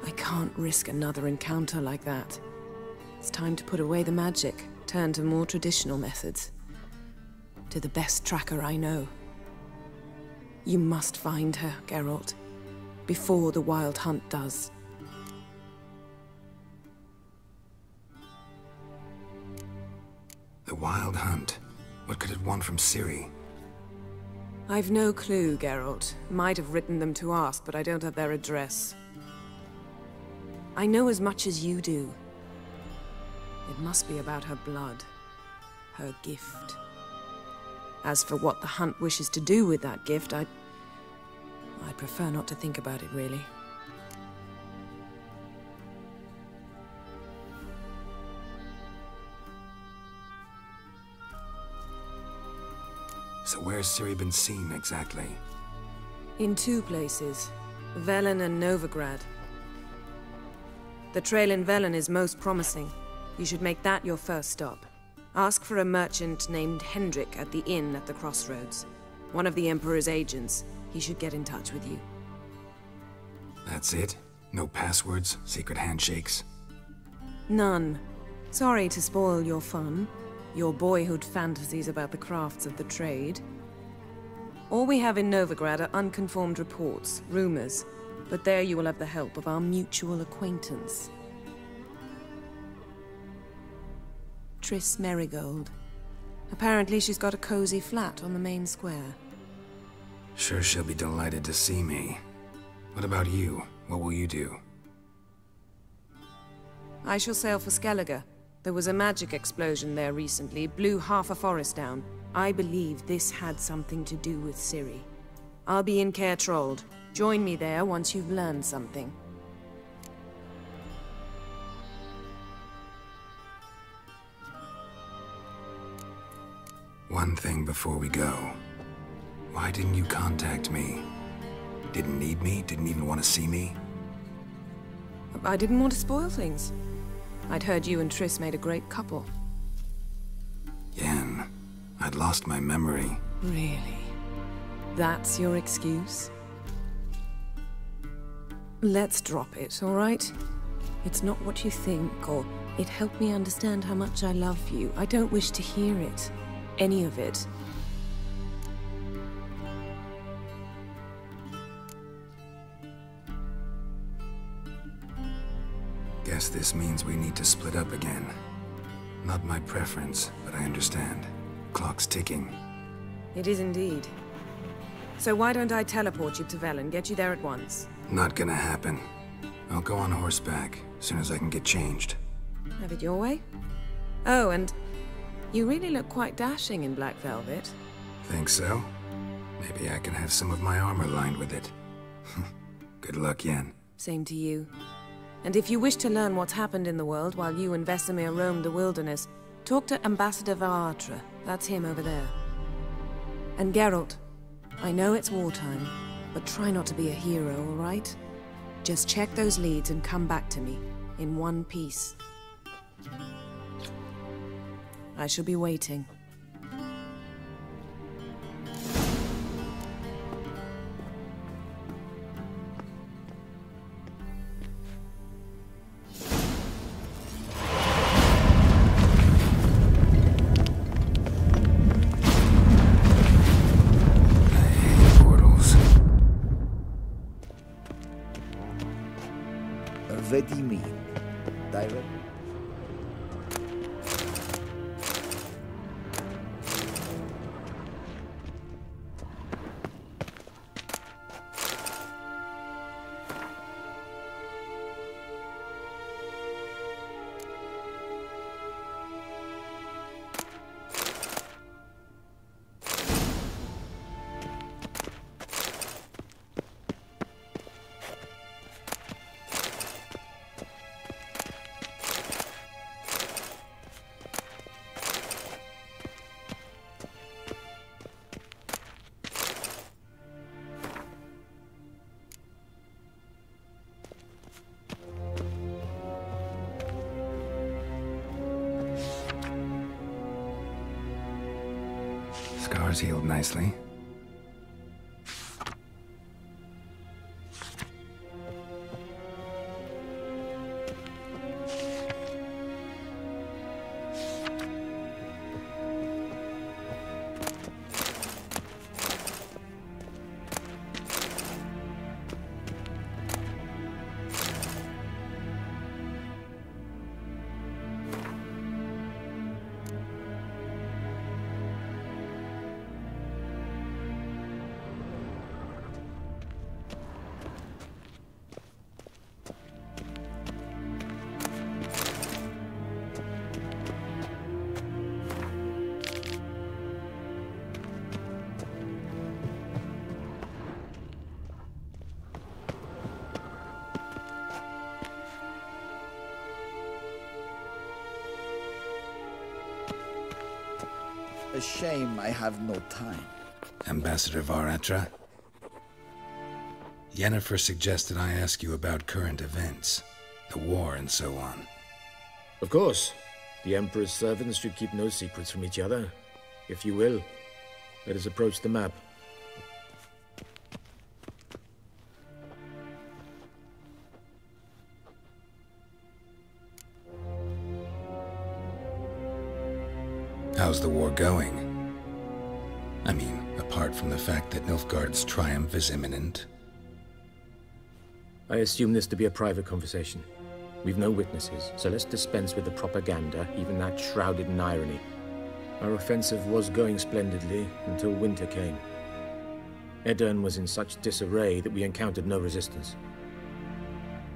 I can't risk another encounter like that. It's time to put away the magic, turn to more traditional methods. To the best tracker I know. You must find her, Geralt, before the Wild Hunt does. The Wild Hunt? What could it want from Ciri? I've no clue, Geralt. Might have written them to ask, but I don't have their address. I know as much as you do. It must be about her blood. Her gift. As for what the Hunt wishes to do with that gift, I'd prefer not to think about it, really. So where's Ciri been seen, exactly? In two places. Velen and Novigrad. The trail in Velen is most promising. You should make that your first stop. Ask for a merchant named Hendrik at the inn at the crossroads. One of the Emperor's agents. He should get in touch with you. That's it? No passwords? Secret handshakes? None. Sorry to spoil your fun. Your boyhood fantasies about the crafts of the trade. All we have in Novigrad are unconfirmed reports, rumors. But there you will have the help of our mutual acquaintance. Triss Merigold. Apparently she's got a cozy flat on the main square. Sure she'll be delighted to see me. What about you? What will you do? I shall sail for Skellige. There was a magic explosion there recently, blew half a forest down. I believe this had something to do with Ciri. I'll be in Caer Trold. Join me there once you've learned something. One thing before we go. Why didn't you contact me? Didn't need me? Didn't even want to see me? I didn't want to spoil things. I'd heard you and Triss made a great couple. Yen, I'd lost my memory. Really? That's your excuse? let's drop it, all right? It's not what you think, or it helped me understand how much I love you. I don't wish to hear it. Any of it. Guess this means we need to split up again. Not my preference, but I understand. Clock's ticking. It is indeed. So why don't I teleport you to Velen, get you there at once? Not gonna happen. I'll go on horseback, as soon as I can get changed. Have it your way? Oh, and you really look quite dashing in black velvet. Think so? Maybe I can have some of my armor lined with it. Good luck, Yen. Same to you. And if you wish to learn what's happened in the world while you and Vesemir roamed the wilderness, talk to Ambassador Varatra. That's him over there. And Geralt, I know it's wartime, but try not to be a hero, all right? Just check those leads and come back to me, in one piece. I shall be waiting. What do you mean? Direct? Scars healed nicely. A shame I have no time. Ambassador Varatra? Yennefer suggested I ask you about current events, the war and so on. Of course. The Emperor's servants should keep no secrets from each other. If you will, let us approach the map. How's the war going? I mean, apart from the fact that Nilfgaard's triumph is imminent. I assume this to be a private conversation. We've no witnesses, so let's dispense with the propaganda, even that shrouded in irony. Our offensive was going splendidly until winter came. Edirn was in such disarray that we encountered no resistance.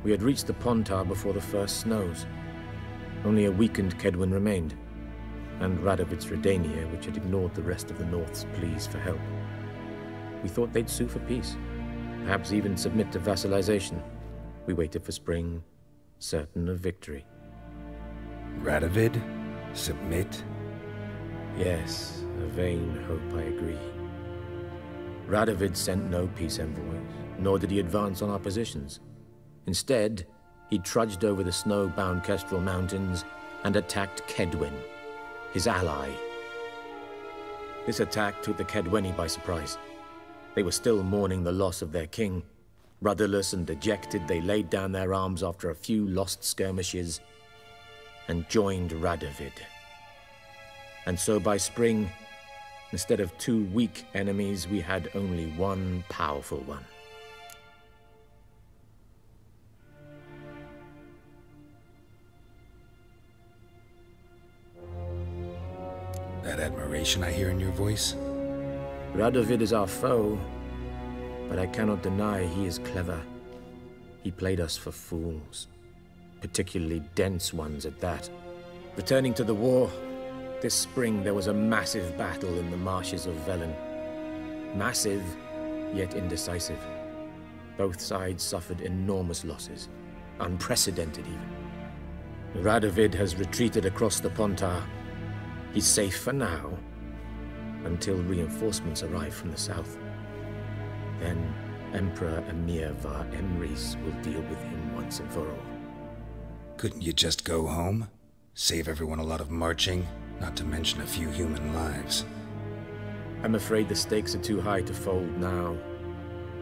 We had reached the Pontar before the first snows. Only a weakened Kedwin remained, and Radovid's Redania, which had ignored the rest of the North's pleas for help. We thought they'd sue for peace, perhaps even submit to vassalization. We waited for spring, certain of victory. Radovid? Submit? Yes, a vain hope, I agree. Radovid sent no peace envoys, nor did he advance on our positions. Instead, he trudged over the snow-bound Kestrel Mountains and attacked Kedwen, his ally. This attack took the Kedweni by surprise. They were still mourning the loss of their king, Rudderless and dejected, they laid down their arms after a few lost skirmishes and joined Radovid. And so by spring, instead of 2 weak enemies, we had only one powerful one. That admiration I hear in your voice? Radovid is our foe, but I cannot deny he is clever. He played us for fools, particularly dense ones at that. Returning to the war, this spring there was a massive battle in the marshes of Velen. Massive, yet indecisive. Both sides suffered enormous losses, unprecedented even. Radovid has retreated across the Pontar. He's safe for now, until reinforcements arrive from the south. Then Emperor Emir var Emrys will deal with him once and for all. Couldn't you just go home? Save everyone a lot of marching, not to mention a few human lives. I'm afraid the stakes are too high to fold now.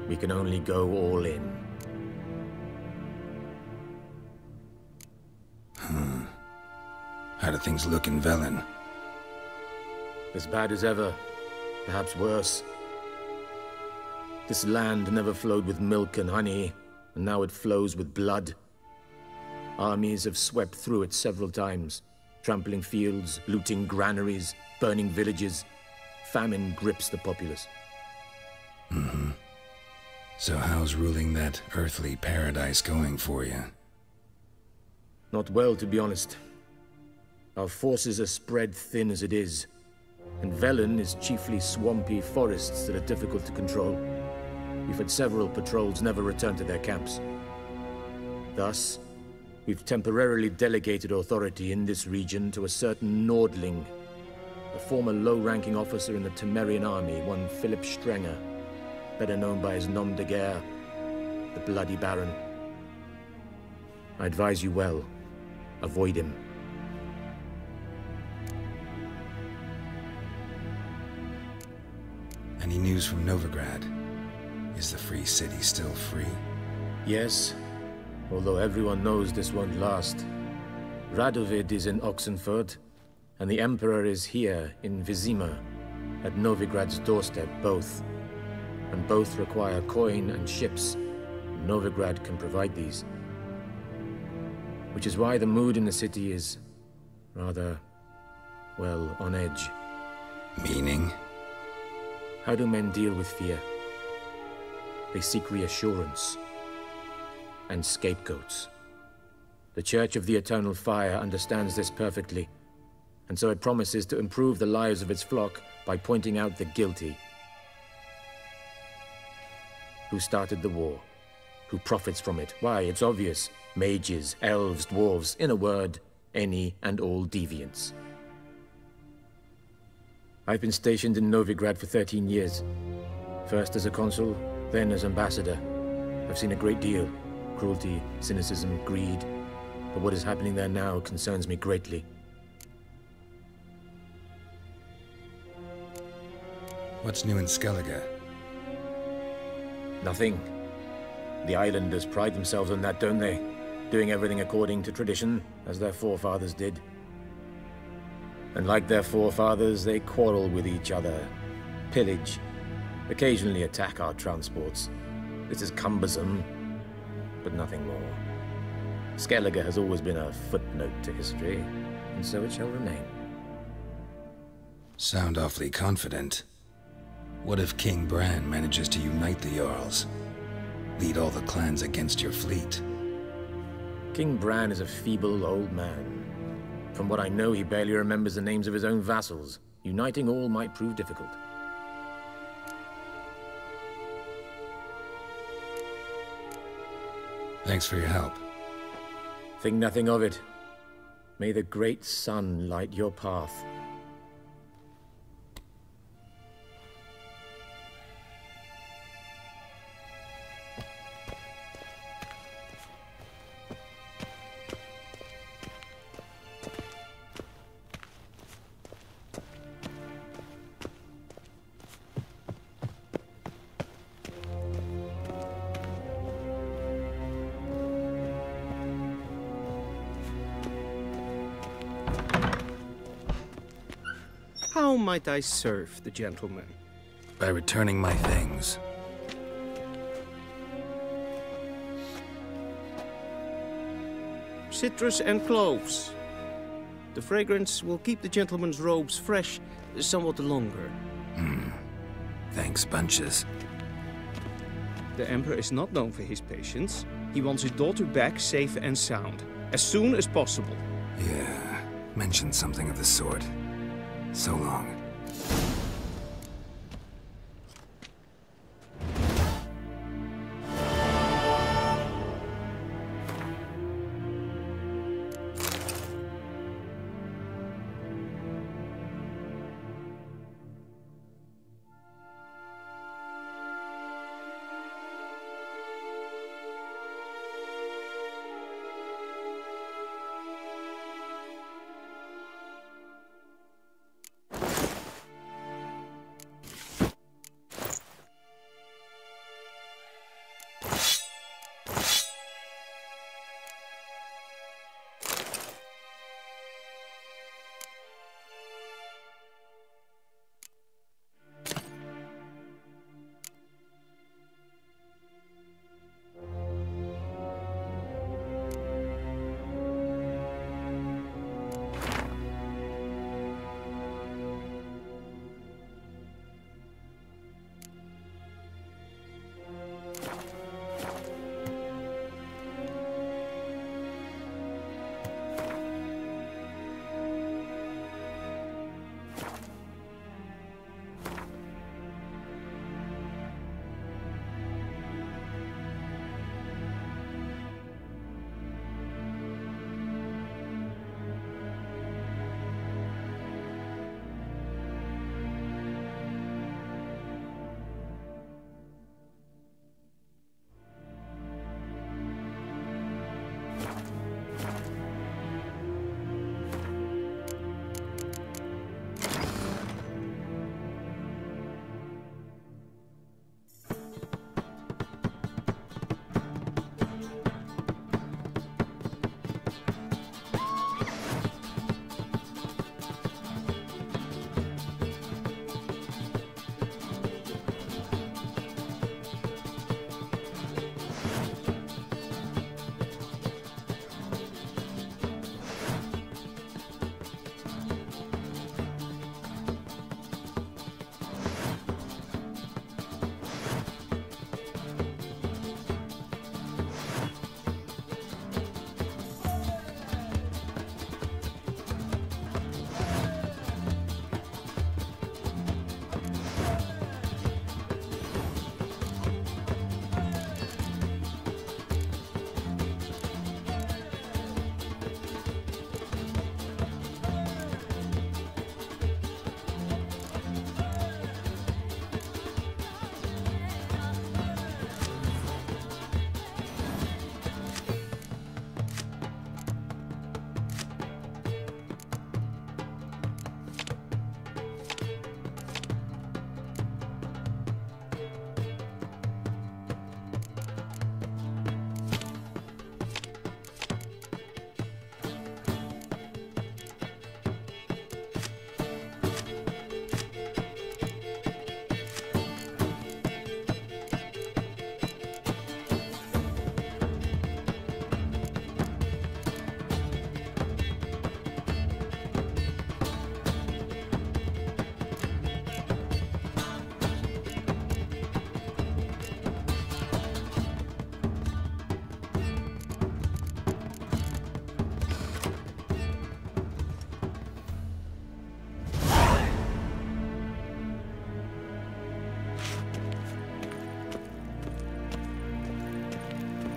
We can only go all in. How do things look in Velen? As bad as ever, perhaps worse. This land never flowed with milk and honey, and now it flows with blood. Armies have swept through it several times, trampling fields, looting granaries, burning villages. Famine grips the populace. So how's ruling that earthly paradise going for you? Not well, to be honest. Our forces are spread thin as it is, and Velen is chiefly swampy forests that are difficult to control. We've had several patrols never return to their camps. Thus, we've temporarily delegated authority in this region to a certain Nordling, a former low-ranking officer in the Temerian army, one Philip Strenger, better known by his nom de guerre, the Bloody Baron. I advise you well, avoid him. Any news from Novigrad? Is the free city still free? Yes, although everyone knows this won't last. Radovid is in Oxenford, and the Emperor is here in Vizima, at Novigrad's doorstep, both. And both require coin and ships. Novigrad can provide these. Which is why the mood in the city is rather, well, on edge. Meaning? How do men deal with fear? They seek reassurance and scapegoats. The Church of the Eternal Fire understands this perfectly, and so it promises to improve the lives of its flock by pointing out the guilty. Who started the war? Who profits from it? Why, it's obvious. Mages, elves, dwarves, in a word, any and all deviants. I've been stationed in Novigrad for 13 years. First as a consul, then as ambassador. I've seen a great deal. Cruelty, cynicism, greed. But what is happening there now concerns me greatly. What's new in Skellige? Nothing. The islanders pride themselves on that, don't they? Doing everything according to tradition, as their forefathers did. And like their forefathers, they quarrel with each other, pillage, occasionally attack our transports. This is cumbersome, but nothing more. Skellige has always been a footnote to history, and so it shall remain. Sound awfully confident. What if King Bran manages to unite the Jarls? Lead all the clans against your fleet? King Bran is a feeble old man. From what I know, he barely remembers the names of his own vassals. Uniting all might prove difficult. Thanks for your help. Think nothing of it. May the great sun light your path. How might I serve the gentleman? By returning my things. Citrus and cloves. The fragrance will keep the gentleman's robes fresh somewhat longer. Thanks, bunches. The Emperor is not known for his patience. He wants his daughter back safe and sound, as soon as possible. Yeah, mentioned something of the sort. So long.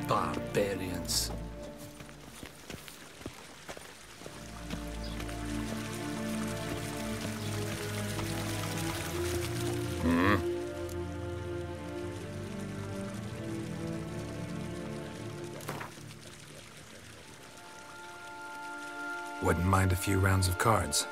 Barbarians. Wouldn't mind a few rounds of cards.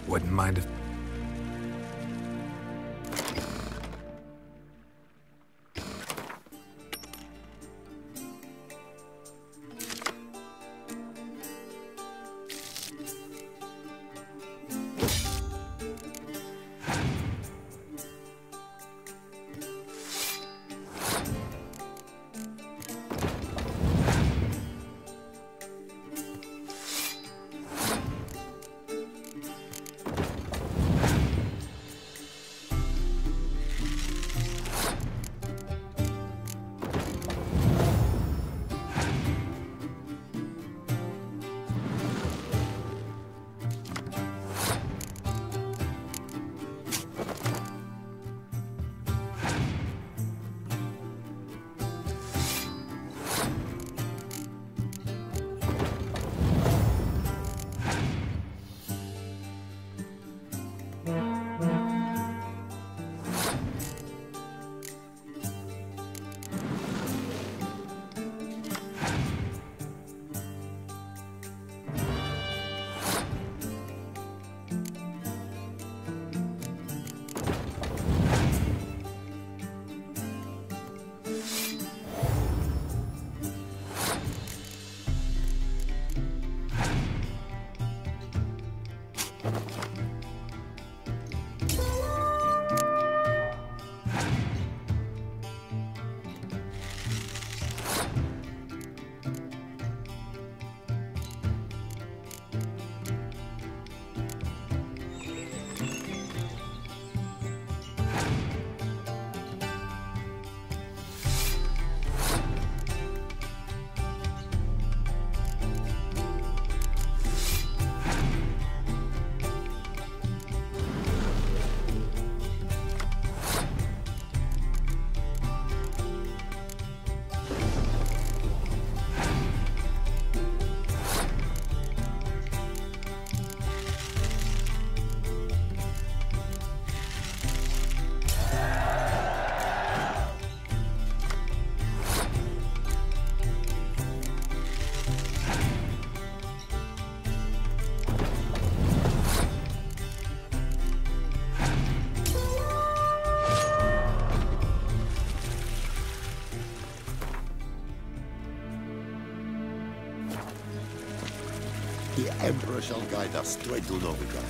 Wouldn't mind if... The Emperor shall guide us straight to Novigrad.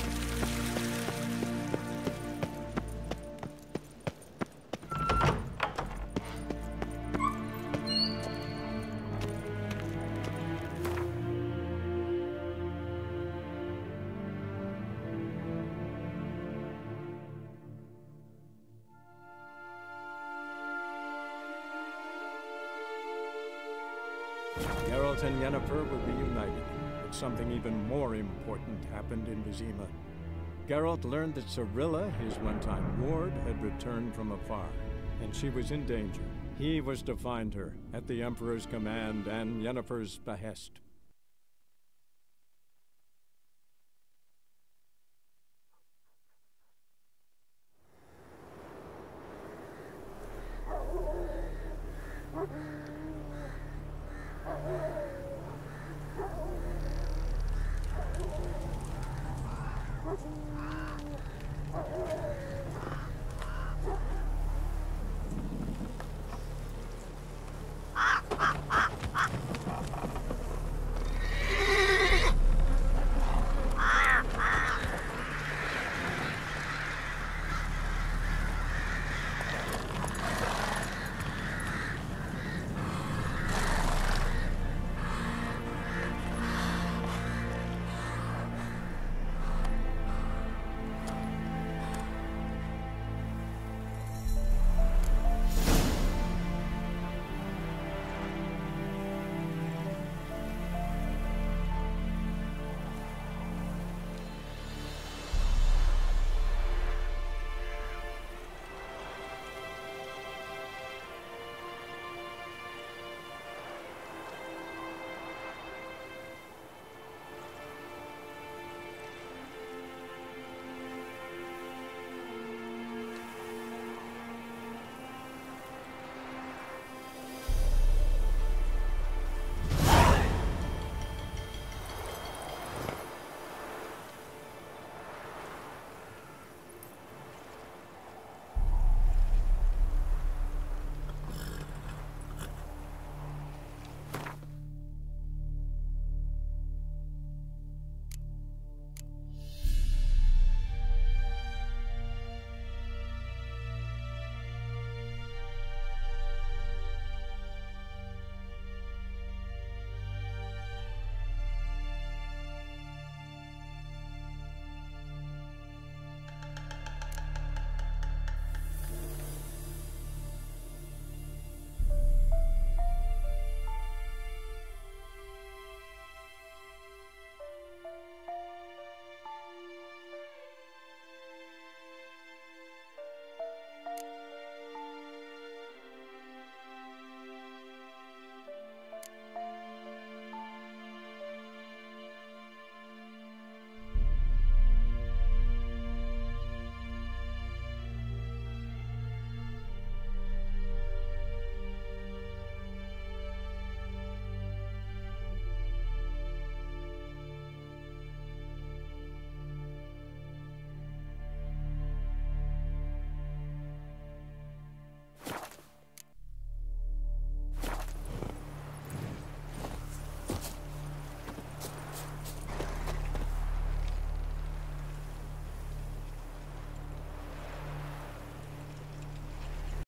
Geralt and Yennefer will be united, but something even more important happened in Vizima. Geralt learned that Cirilla, his one-time ward, had returned from afar, and she was in danger. He was to find her, at the Emperor's command and Yennefer's behest.